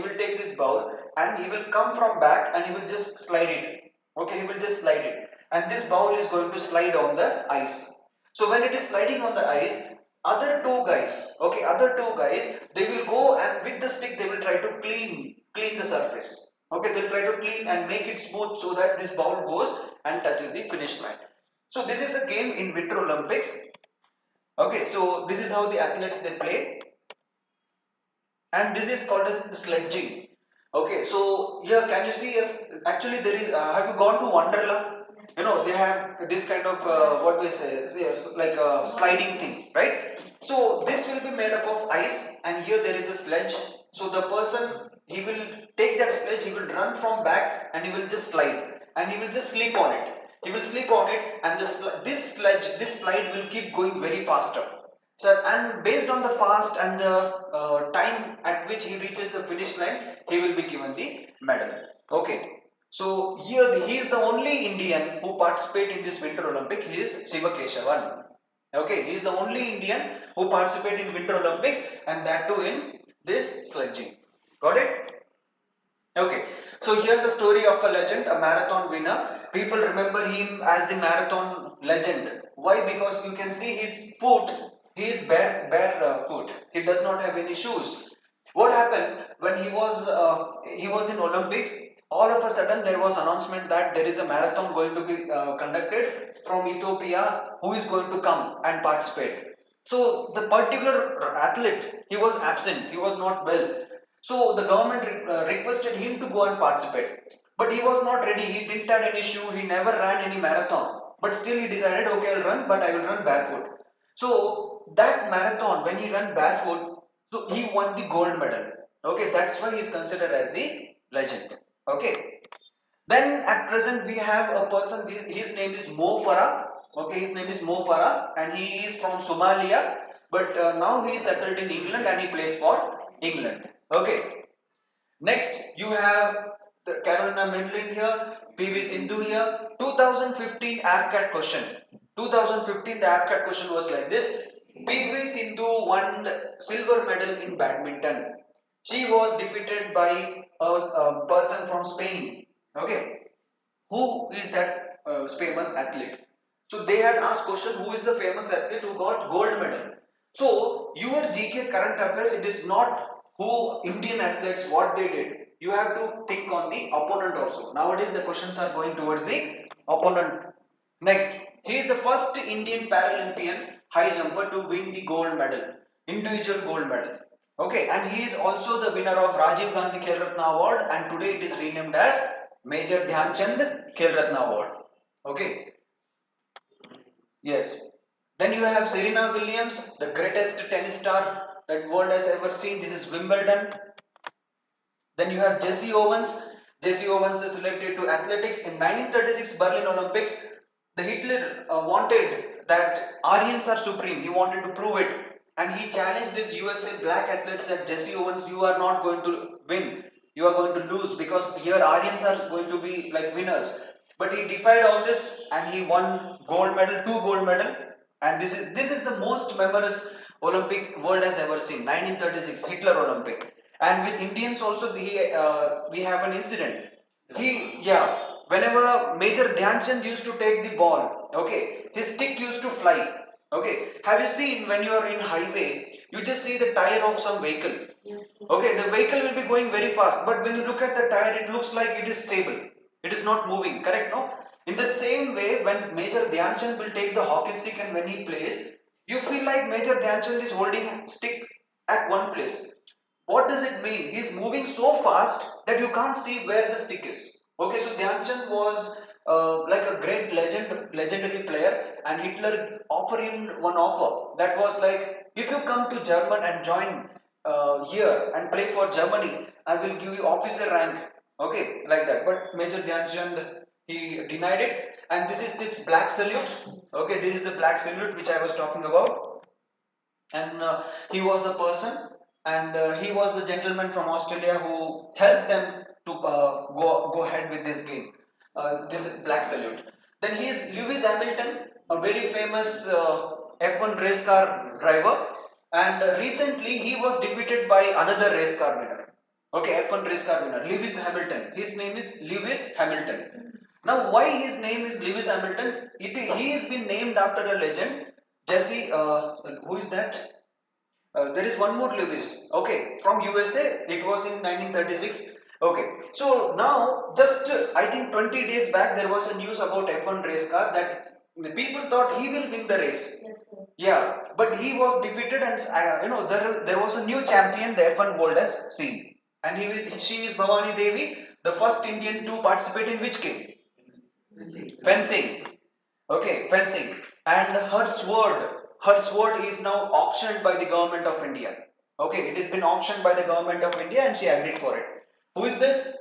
and he will come from back and he will just slide it. Okay, he will just slide it. And this bowl is going to slide on the ice. So when it is sliding on the ice, other two guys, they will go and with the stick they will try to clean the surface. Okay, they'll try to clean and make it smooth so that this ball goes and touches the finish line. So this is a game in Winter Olympics. Okay, so this is how the athletes they play, and this is called as sledging. Okay, so here can you see? Yes, actually there is. Have you gone to Wonderla? They have this kind of what we say, yes, like a sliding thing, right? So this will be made up of ice, and here there is a sledge. So the person, he will take that sledge, he will run from back, and he will just slide, and he will just sleep on it. He will sleep on it, and this slide will keep going very faster. So, and based on the fast and the time at which he reaches the finish line, he will be given the medal. Okay. So here he is the only Indian who participate in this Winter Olympic. He is Shiva Keshavan. Okay, he is the only Indian who participate in Winter Olympics, and that too in this sledging. Got it? Okay, so here's a story of a legend, a marathon winner. People remember him as the marathon legend. Why? Because you can see his foot. He is bare foot. He does not have any shoes. What happened when he was in Olympics? All of a sudden, there was announcement that there is a marathon going to be conducted from Ethiopia. Who is going to come and participate? So the particular athlete, he was absent. He was not well. So the government requested him to go and participate. But he was not ready. He didn't have any shoe. He never ran any marathon. But still he decided, okay, I'll run, but I will run barefoot. So that marathon, when he ran barefoot, so he won the gold medal. Okay, that's why he is considered as the legend. Okay. Then at present we have a person. His name is Mo Farah. Okay, his name is Mo Farah, and he is from Somalia. But now he is settled in England and he plays for England. Okay. Next, you have the Carolina Marin here, PV Sindhu here. 2015 AFCAT question. 2015 the AFCAT question was like this. PV Sindhu won the silver medal in badminton. She was defeated by a person from Spain. Okay, who is that famous athlete? So they had asked question, who is the famous athlete who got gold medal? So your GK current affairs, it is not who Indian athletes what they did. you have to think on the opponent also. Nowadays the questions are going towards the opponent. Next, he is the first Indian Paralympian high jumper to win the gold medal, individual gold medal. Okay, and he is also the winner of Rajiv Gandhi Khel Ratna Award, and today it is renamed as Major Dhyan Chand Khel Ratna Award. Okay, yes. Then you have Serena Williams, the greatest tennis star that world has ever seen. This is Wimbledon. Then you have Jesse Owens. Jesse Owens is selected to athletics in 1936 Berlin Olympics. The Hitler wanted that Aryans are supreme. He wanted to prove it, and he challenged this USA black athletes that Jesse Owens, you are not going to win. You are going to lose because here Aryans are going to be like winners. But he defied all this and he won gold medal, two gold medal, and this is the most memorable Olympic world has ever seen. 1936 Hitler Olympic. And with Indians also we have an incident. He yeah, whenever Major Dhyan Chand used to take the ball, okay, his stick used to fly. Okay, have you seen when you are in highway, you just see the tire of some vehicle. Okay, the vehicle will be going very fast, but when you look at the tire, it looks like it is stable. It is not moving, correct? No? In the same way, when Major Dhyan Chand will take the hockey stick and when he plays, you feel like Major Dhyan Chand is holding stick at one place. What does it mean? He is moving so fast that you can't see where the stick is. Okay, so Dhyan Chand was like a great legendary player, and Hitler offered him one offer that was like, if you come to German and join here and play for Germany, I will give you officer rank. Okay, like that. But Major Dhyan Chand, he denied it, and this is this black salute. Okay, this is the black salute which I was talking about, and he was the person, and he was the gentleman from Australia who helped them to go ahead with this game. This black salute. Then he is Lewis Hamilton, a very famous F1 race car driver, and recently he was defeated by another race car winner. Okay, F1 race car winner, Lewis Hamilton. His name is Lewis Hamilton. Now, why his name is Lewis Hamilton? He has been named after a legend, Jesse. Who is that? There is one more Lewis. Okay, from USA. It was in 1936. Okay, so now just I think 20 days back there was a news about F1 race car that the people thought he will win the race. Yeah, but he was defeated, and there was a new champion the F1 world has seen, and she is Bhavani Devi, the first Indian to participate in which game? Fencing. Okay, fencing. And her sword is now auctioned by the government of India. Okay, it has been auctioned by the government of India and she agreed for it. Who is this?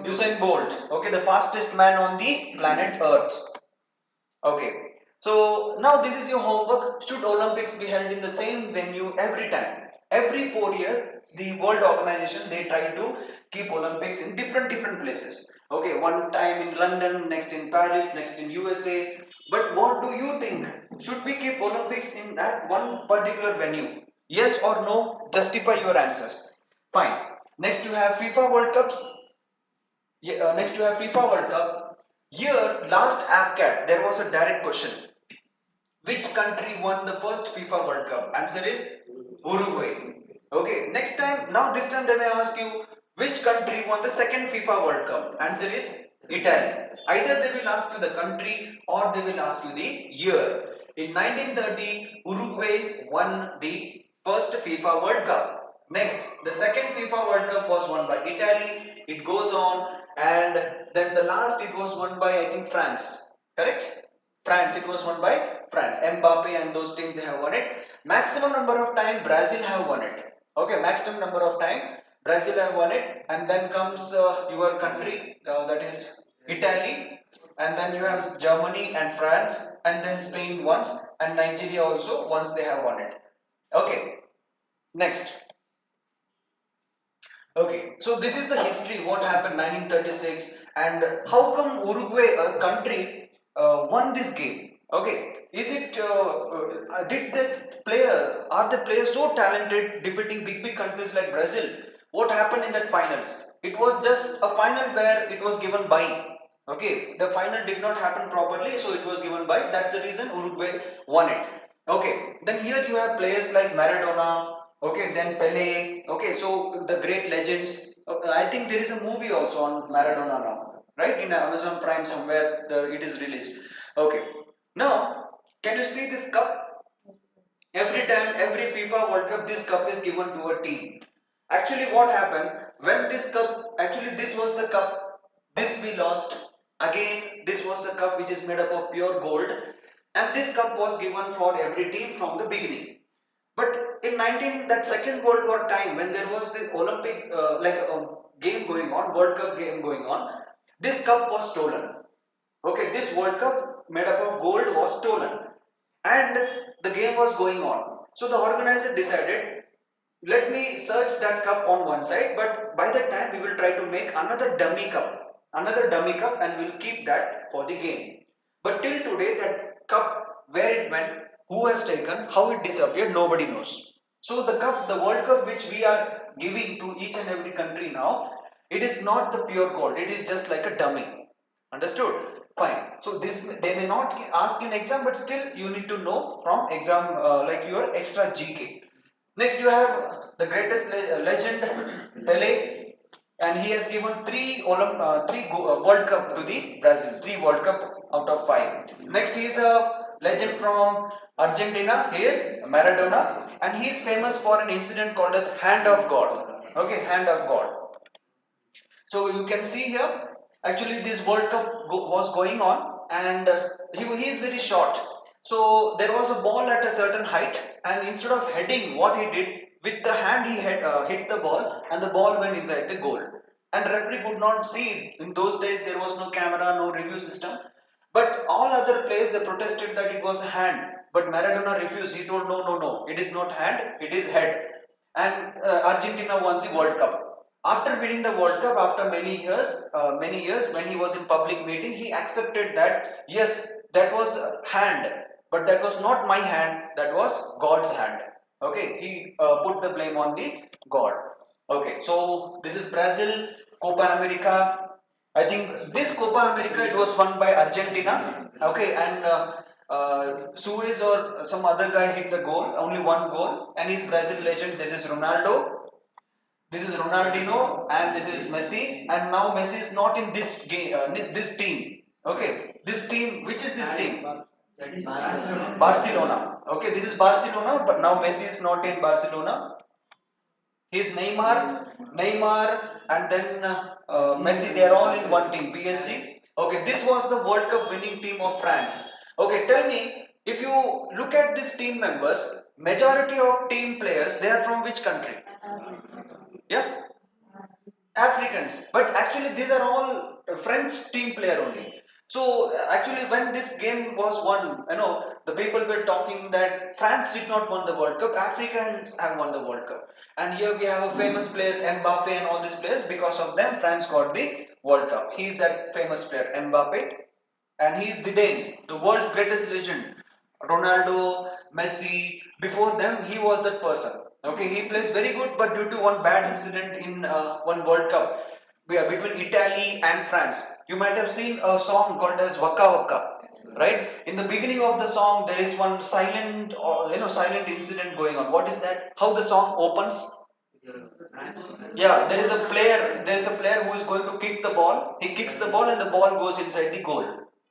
Usain Bolt. Okay, the fastest man on the planet Earth. Okay. So now this is your homework. Should Olympics be held in the same venue every time? Every 4 years, the World Organization they try to keep Olympics in different places. Okay, one time in London, next in Paris, next in USA. But what do you think? Should we keep Olympics in that one particular venue? Yes or no? Justify your answers. Fine. Next you have FIFA World Cups. Yeah, next you have FIFA World Cup. Here, last AFCAT, there was a direct question. Which country won the first FIFA World Cup? Answer is Uruguay. Okay, next time, now this time they may ask you which country won the second FIFA World Cup? Answer is Italy. Either they will ask you the country or they will ask you the year. In 1930, Uruguay won the first FIFA World Cup. Next, the second FIFA World Cup was won by Italy. It goes on, and then the last it was won by I think France. Correct? France, it was won by France. Mbappe and those teams they have won it. Maximum number of time Brazil have won it. Okay, maximum number of time Brazil have won it, and then comes your country that is Italy, and then you have Germany and France, and then Spain once, and Nigeria also once they have won it. Okay, next. Okay, so this is the history. What happened 1936, and how come Uruguay, a country, won this game? Okay, is it did the player are the players so talented defeating big countries like Brazil? What happened in that finals? It was just a final where it was given by. Okay, the final did not happen properly, so it was given by. That's the reason Uruguay won it. Okay, then here you have players like Maradona. Okay, then Pele. Okay, so the great legends. I think there is a movie also on Maradona now, right? In Amazon Prime somewhere it is released. Okay, now can you see this cup? Every time, every FIFA World Cup, this cup is given to a team. Actually, what happened when this cup? Actually, this was the cup. This we lost. Again, this was the cup which is made up of pure gold, and this cup was given for every team from the beginning. But in 19 that Second World War time, when there was the Olympic like a game going on, World Cup game going on, this cup was stolen. Okay, this World Cup made up of gold was stolen, and the game was going on. So the organizer decided, let me search that cup on one side, but by that time we will try to make another dummy cup, and we'll keep that for the game. But till today, that cup, where it went, who has taken, how it disappeared, nobody knows. So the cup, the World Cup which we are giving to each and every country now, it is not the pure gold. It is just like a dummy. Understood? Fine. So this they may not ask in exam, but still you need to know from exam like your extra GK. Next, you have the greatest legend, Pele, and he has given three World Cup to the Brazil, three World Cup out of five. Next, he is a legend from Argentina. He is Maradona, and he is famous for an incident called as Hand of God. Okay, Hand of God. So you can see here, actually this World Cup was going on, and he is very short. So there was a ball at a certain height, and instead of heading, what he did with the hand, he hit the ball, and the ball went inside the goal. And referee could not see it. In those days, there was no camera, no review system. But all other players they protested that it was a hand. But Maradona refused. He told, no, no, no, it is not hand, it is head. And Argentina won the World Cup. After winning the World Cup, after many years, when he was in public meeting, he accepted that yes, that was hand, but that was not my hand. That was God's hand. Okay, he put the blame on the God. Okay, so this is Brazil, Copa America. I think this Copa America it was won by Argentina. Okay, and Suez or some other guy hit the goal, only one goal, and he's Brazil legend. This is Ronaldo, this is Ronaldinho, and this is Messi. And now Messi is not in this game, this team. Okay, this team. Which is this team? Barcelona. Okay, this is Barcelona, but now Messi is not in Barcelona. He's Neymar, and then Messi. They are all in one team, PSG. Okay, this was the World Cup winning team of France. Okay, tell me if you look at these team members, majority of team players they are from which country? Yeah, Africans, but actually these are all French team player only. So actually, when this game was won, the people were talking that France did not won the World Cup. Africans have won the World Cup, and here we have a famous players Mbappe and all these players. Because of them, France got the World Cup. He is that famous player Mbappe, and he is Zidane, the world's greatest legend. Ronaldo, Messi. Before them, he was that person. Okay, he plays very good, but due to one bad incident in one World Cup, between Italy and France, you might have seen a song called as Waka Waka, right? In the beginning of the song, there is one silent or silent incident going on. What is that? How the song opens? Yeah, there is a player. There is a player who is going to kick the ball. He kicks the ball, and the ball goes inside the goal.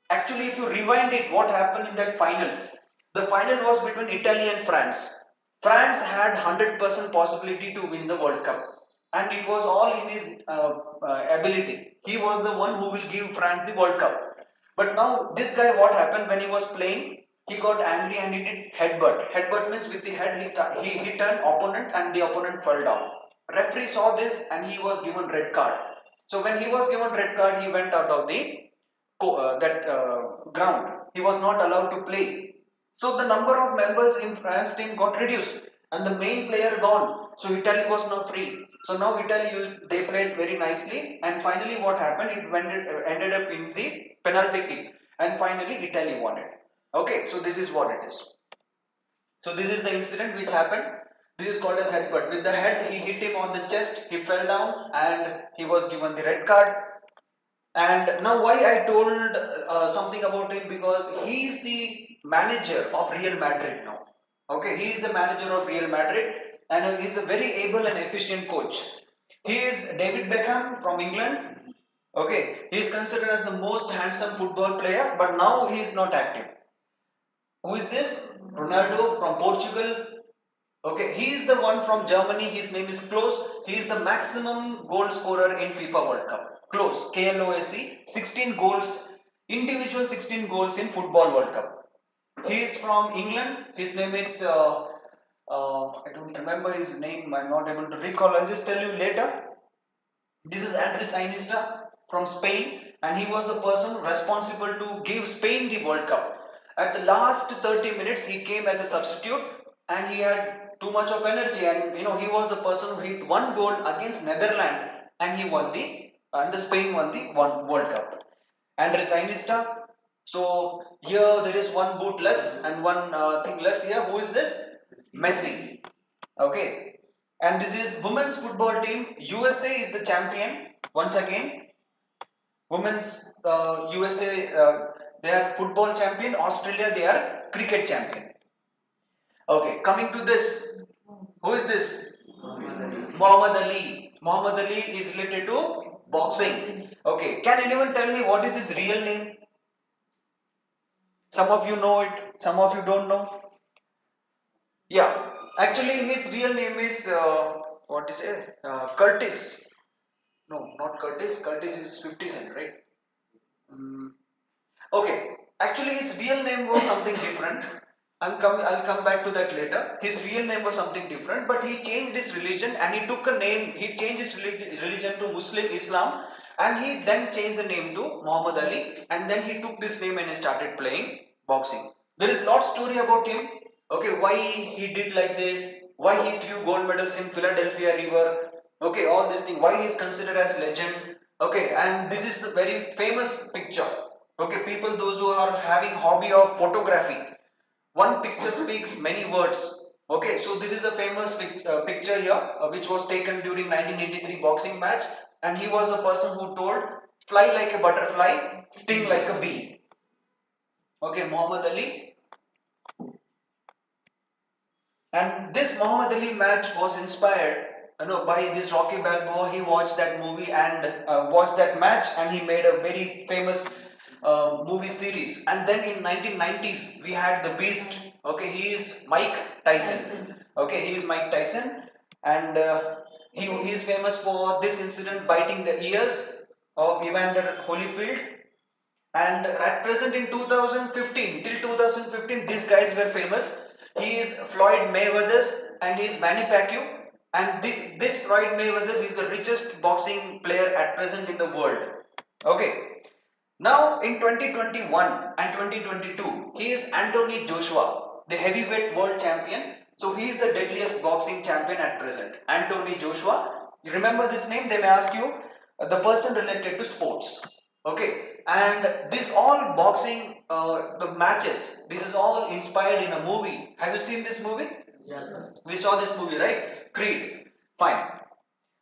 Actually, if you rewind it, what happened in that finals? The final was between Italy and France. France had 100% possibility to win the World Cup, and it was all in his ability. He was the one who will give France the World Cup. But now this guy, what happened when he was playing? He got angry and he did headbutt. Headbutt means with the head he hit an opponent and the opponent fell down. Referee saw this and he was given red card. So when he was given red card, he went out of the that ground. He was not allowed to play. So the number of members in France team got reduced, and the main player gone. So Italy was now free. So now Italy they played very nicely, and finally what happened? Ended up in the penalty kick, and finally Italy won it. Okay, so this is what it is. So this is the incident which happened. This is called as headbutt. With the head, he hit him on the chest. He fell down, and he was given the red card. And now, why I told something about him, because he is the manager of Real Madrid now. Okay, he is the manager of Real Madrid. and he's a very able and efficient coach. He is David Beckham from England. Okay, he is considered as the most handsome football player, but now he is not active. Who is this? Ronaldo from Portugal. Okay, he is the one from Germany. His name is Klose. He is the maximum goal scorer in FIFA World Cup. Klose, KLOSE, 16 goals, individual 16 goals in Football World Cup. He is from England. His name is, I don't remember his name. I'm not able to recall. I'll just tell you later. This is Andres Iniesta from Spain, and he was the person responsible to give Spain the World Cup. At the last 30 minutes, he came as a substitute, and he had too much of energy, and he was the person who hit one goal against Netherlands, and he won the Spain won the World Cup. Andres Iniesta. So here there is one boot less and one thing less here. Who is this? Messi. Okay, and this is women's football team. USA is the champion once again. Women's USA, they are football champion. Australia, they are cricket champion. Okay, coming to this, who is this? Muhammad Ali. Muhammad Ali is related to boxing. Okay, can anyone tell me what is his real name? Some of you know it, some of you don't know. Yeah, actually his real name is what is it? Curtis. No, not Curtis. Curtis is 50 Cent, right? Mm, okay. Actually, his real name was something different. I'll come back to that later. His real name was something different, but he changed his religion and he took a name. He changed his religion to Muslim Islam, and he then changed the name to Muhammad Ali, and then he took this name and he started playing boxing. There is lot story about him. Okay, why he did like this? Why he threw gold medals in Philadelphia River? Okay, all this thing. Why he is considered as legend? Okay, and this is the very famous picture. Okay, people those who are having hobby of photography, one picture speaks many words. Okay, so this is a famous picture here, which was taken during 1983 boxing match, and he was a person who told, "Fly like a butterfly, sting like a bee." Okay, Muhammad Ali. And this Muhammad Ali match was inspired, by this Rocky Balboa. He watched that movie and watched that match, and he made a very famous movie series. And then in 1990s, we had the Beast. Okay, he is Mike Tyson. Okay, he is Mike Tyson, and he is famous for this incident biting the ears of Evander Holyfield. And at present in 2015, till 2015, these guys were famous. He is Floyd Mayweather's and he is Manny Pacquiao. And this Floyd Mayweather's is the richest boxing player at present in the world. Okay. Now in 2021 and 2022, he is Anthony Joshua, the heavyweight world champion. So he is the deadliest boxing champion at present. Anthony Joshua. You remember this name? They may ask you the person related to sports. Okay, and this all boxing, the matches, this is all inspired in a movie. Have you seen this movie? Yes, sir. We saw this movie, right? Creed. Fine.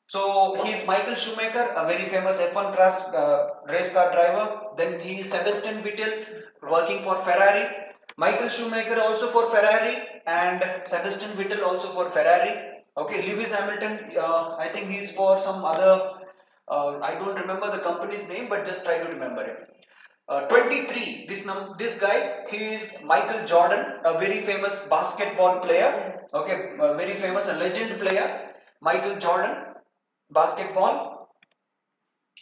So he's Michael Schumacher, a very famous F1 race car driver. Then he is Sebastian Vettel, working for Ferrari. Michael Schumacher also for Ferrari, and Sebastian Vettel also for Ferrari. Okay, Lewis Hamilton, I think he's for some other. I don't remember the company's name, but just try to remember it. 23. This guy, he is Michael Jordan, a very famous basketball player. Okay, a very famous, a legend player. Michael Jordan, basketball,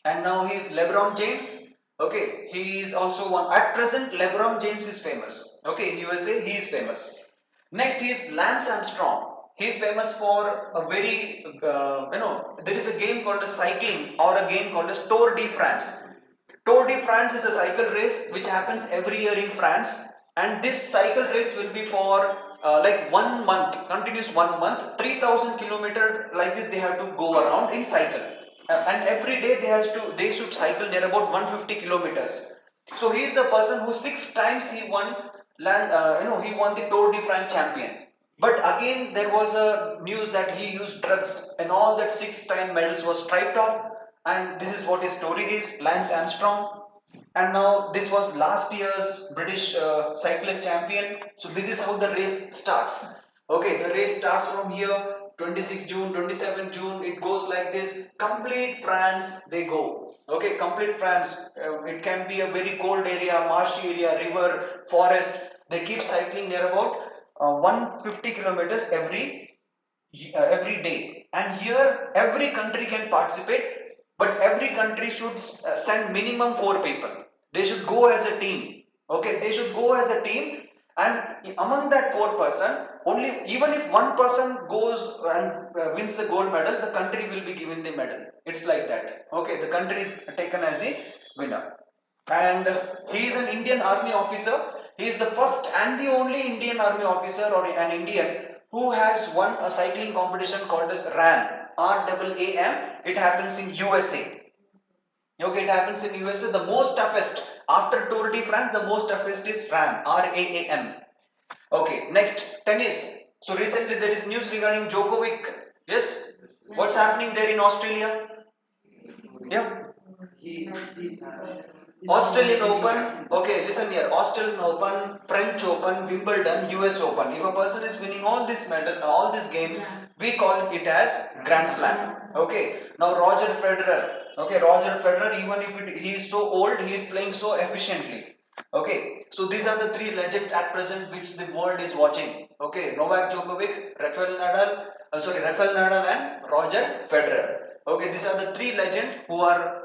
and now he's LeBron James. Okay, he is also one. At present, LeBron James is famous. Okay, in USA, he is famous. Next is Lance Armstrong. He is famous for a very, there is a game called a cycling or a game called a Tour de France. Tour de France is a cycle race which happens every year in France, and this cycle race will be for like 1 month, continuous 1 month, 3,000 kilometer like this they have to go around in cycle, and every day they should cycle near about 150 kilometers. So he is the person who 6 times he won he won the Tour de France champion. But again, there was a news that he used drugs, and all that 6 time medals was striped off. And this is what his story is, Lance Armstrong. And now this was last year's British cyclist champion. So this is how the race starts. Okay, the race starts from here. 26 June, 27 June, it goes like this. Complete France they go. Okay, complete France. It can be a very cold area, marshy area, river, forest. They keep cycling near about 150 kilometers every day. And here every country can participate, but every country should send minimum 4 people. They should go as a team. Okay, they should go as a team, and among that 4 person, only even if one person goes and wins the gold medal, the country will be given the medal. It's like that. Okay, the country is taken as the winner. And he is an Indian army officer. He is the first and the only Indian army officer or an Indian who has won a cycling competition called as RAM. RAAM. It happens in USA. Okay, it happens in USA. The most toughest after Tour de France, the most toughest is RAM. RAAM. Okay, next tennis. So recently there is news regarding Djokovic. Yes, what's happening there in Australia? Yeah. Australian Open, okay, listen here. Australian Open, French Open, Wimbledon, US Open. If a person is winning all these medal, all these games, we call it as Grand Slam. Okay. Now Roger Federer. Okay, Roger Federer. Even if he is so old, he is playing so efficiently. Okay. So these are the three legends at present which the world is watching. Okay. Novak Djokovic, Rafael Nadal, and Roger Federer. Okay, these are the three legends who are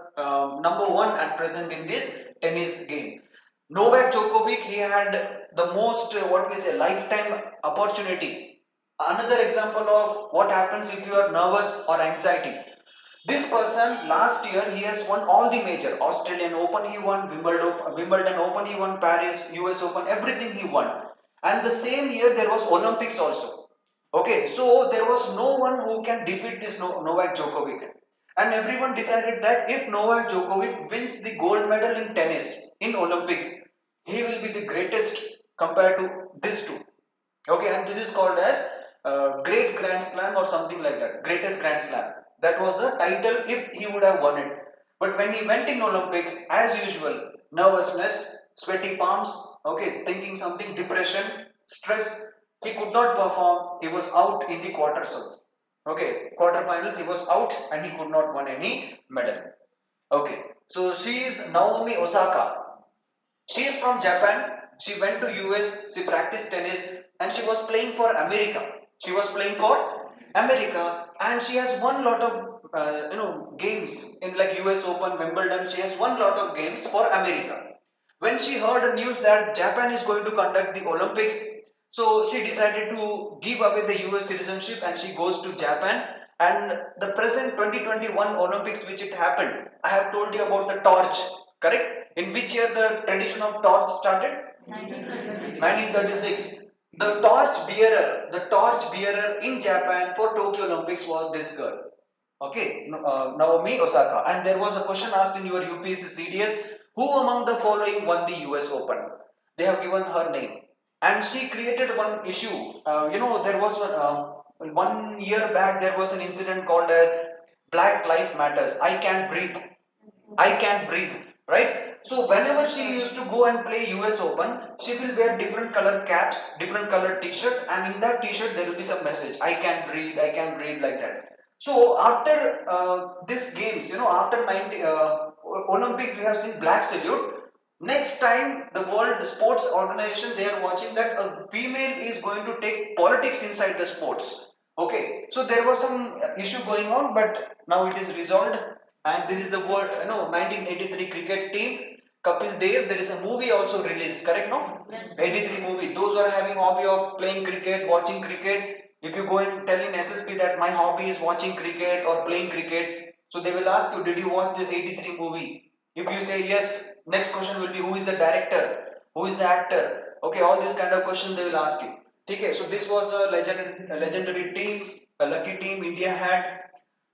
number one at present in this tennis game. Novak Djokovic, he had the most what we say lifetime opportunity. Another example of what happens if you are nervous or anxiety. This person last year he has won all the major Australian Open he won, Wimbledon Open he won, Paris, US Open, everything he won. And the same year there was Olympics also. Okay, so there was no one who can defeat this Novak Djokovic. And everyone decided that if Novak Djokovic wins the gold medal in tennis in Olympics, he will be the greatest compared to these two. Okay, and this is called as Great Grand Slam or something like that. Greatest Grand Slam. That was the title if he would have won it. But when he went in Olympics, as usual, nervousness, sweaty palms, okay, thinking something, depression, stress, he could not perform. He was out in the quarters. Okay, quarterfinals, he was out and he could not win any medal. Okay, so she is Naomi Osaka. She is from Japan. She went to US. She practiced tennis, and she was playing for America. She was playing for America, and she has won lot of games in like US Open, Wimbledon. She has won lot of games for America. When she heard the news that Japan is going to conduct the Olympics, so she decided to give away the US citizenship and she goes to Japan. And the present 2021 Olympics, which it happened, I have told you about the torch, correct? In which year the tradition of torch started? 1936. The torch bearer in Japan for Tokyo Olympics was this girl. Okay, Naomi Osaka. And there was a question asked in your UPSC CDS, who among the following won the US Open? They have given her name. And she created one issue. There was one year back, there was an incident called as Black Life Matters. I can't breathe. I can't breathe, right? So whenever she used to go and play US Open, she will wear different color caps, different color t-shirt, and in that t-shirt there will be some message. I can't breathe like that. So after these games, after 90 Olympics, we have seen Black Salute. Next time, the World Sports Organization, they are watching that a female is going to take politics inside the sports. Okay, so there was some issue going on, but now it is resolved. And this is the word, 1983 cricket team. Kapil Dev, there is a movie also released, correct? No? Yes. 83 movie. Those who are having hobby of playing cricket, watching cricket, if you go and tell in SSP that my hobby is watching cricket or playing cricket, so they will ask you, did you watch this 83 movie? If you say yes, next question will be who is the director, who is the actor? Okay, all these kind of questions they will ask you. Okay, so this was a legendary team, a lucky team India had.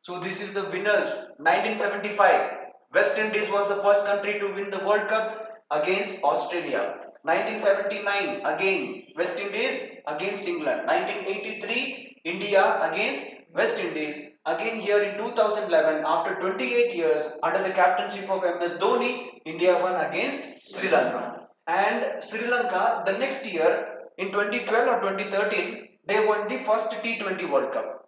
So this is the winners. 1975, West Indies was the first country to win the World Cup against Australia. 1979, again West Indies against England. 1983, India against West Indies. Again here in 2011, after 28 years, under the captainship of MS Dhoni, India won against Sri Lanka. And Sri Lanka, the next year in 2012 or 2013, they won the first T20 World Cup.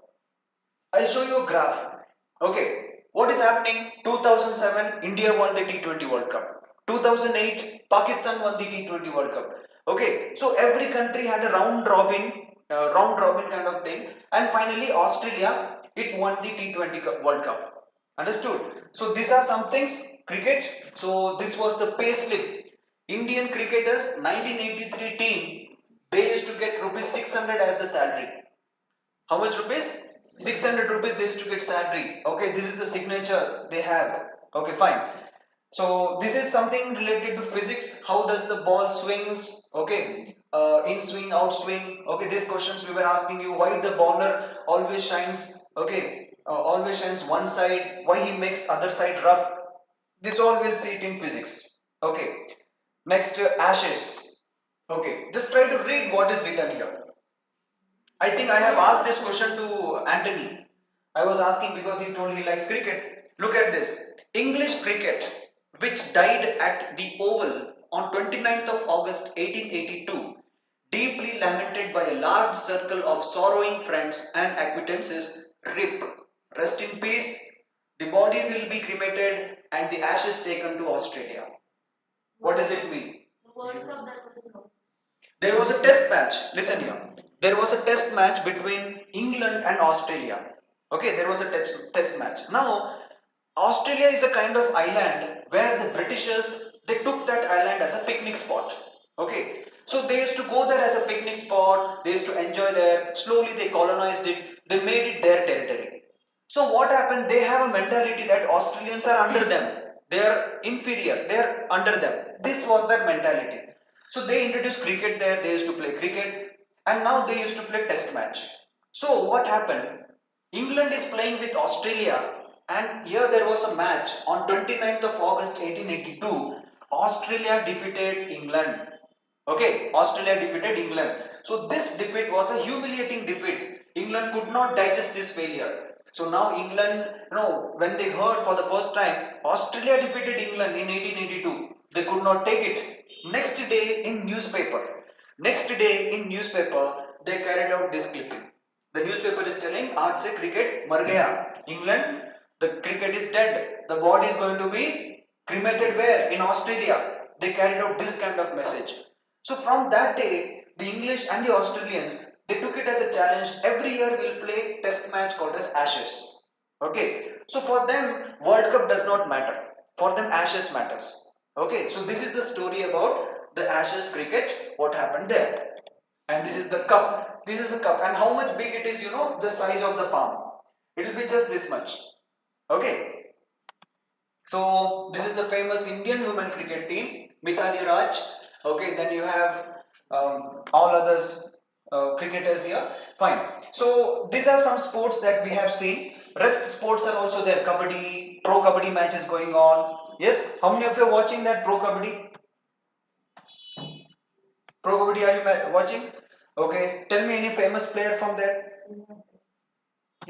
I'll show you a graph. Okay, what is happening? 2007, India won the T20 World Cup. 2008, Pakistan won the T20 World Cup. Okay, so every country had a round robin kind of thing, and finally Australia it won the T20 World Cup. Understood? So these are some things. Cricket. So this was the pay slip. Indian cricketers 1983 team they used to get rupees 600 as the salary. How much rupees? 600 rupees they used to get salary. Okay, this is the signature they have. Okay, fine. So this is something related to physics. How does the ball swings? Okay, in swing, out swing. Okay, these questions we were asking you. Why the bowler always shines? Okay, always shines one side. Why he makes other side rough? This all we'll see it in physics. Okay. Next, ashes. Okay, just try to read what is written here. I think I have asked this question to Anthony. I was asking because he told he likes cricket. Look at this. English cricket, which died at the Oval on 29th of August 1882, deeply lamented by a large circle of sorrowing friends and acquaintances, RIP. Rest in peace. The body will be cremated and the ashes taken to Australia. What does it mean? The World Cup that was lost. There was a test match. Listen here. There was a test match between England and Australia. Okay, there was a test match. Now, Australia is a kind of island where the Britishers they took that island as a picnic spot. Okay, so they used to go there as a picnic spot. They used to enjoy there. Slowly they colonized it. They made it their territory. So what happened? They have a mentality that Australians are under them. They are inferior. They are under them. This was their mentality. So they introduced cricket there. They used to play cricket, and now they used to play test match. So what happened? England is playing with Australia, and here there was a match on 29th of August 1882. Australia defeated England. Okay, Australia defeated England. So this defeat was a humiliating defeat. England could not digest this failure. So now England, when they heard for the first time, Australia defeated England in 1882, they could not take it. Next day in newspaper, they carried out this clipping. The newspaper is telling, "आज से cricket मर गया." England, the cricket is dead. The body is going to be cremated where? In Australia. They carried out this kind of message. So from that day, the English and the Australians they took it as a challenge. Every year we'll play test match called as Ashes. Okay. So for them, World Cup does not matter. For them, Ashes matters. Okay. So this is the story about the Ashes cricket. What happened there? And this is the cup. This is a cup. And how much big it is? The size of the palm. It will be just this much. Okay. So this is the famous Indian women cricket team, Mithali Raj. Okay, then you have all others cricketers here. Fine. So these are some sports that we have seen. Rest sports are also there. Kabaddi, pro kabaddi matches going on. Yes. How many of you are watching that pro kabaddi? Pro kabaddi, are you watching? Okay. Tell me any famous player from there.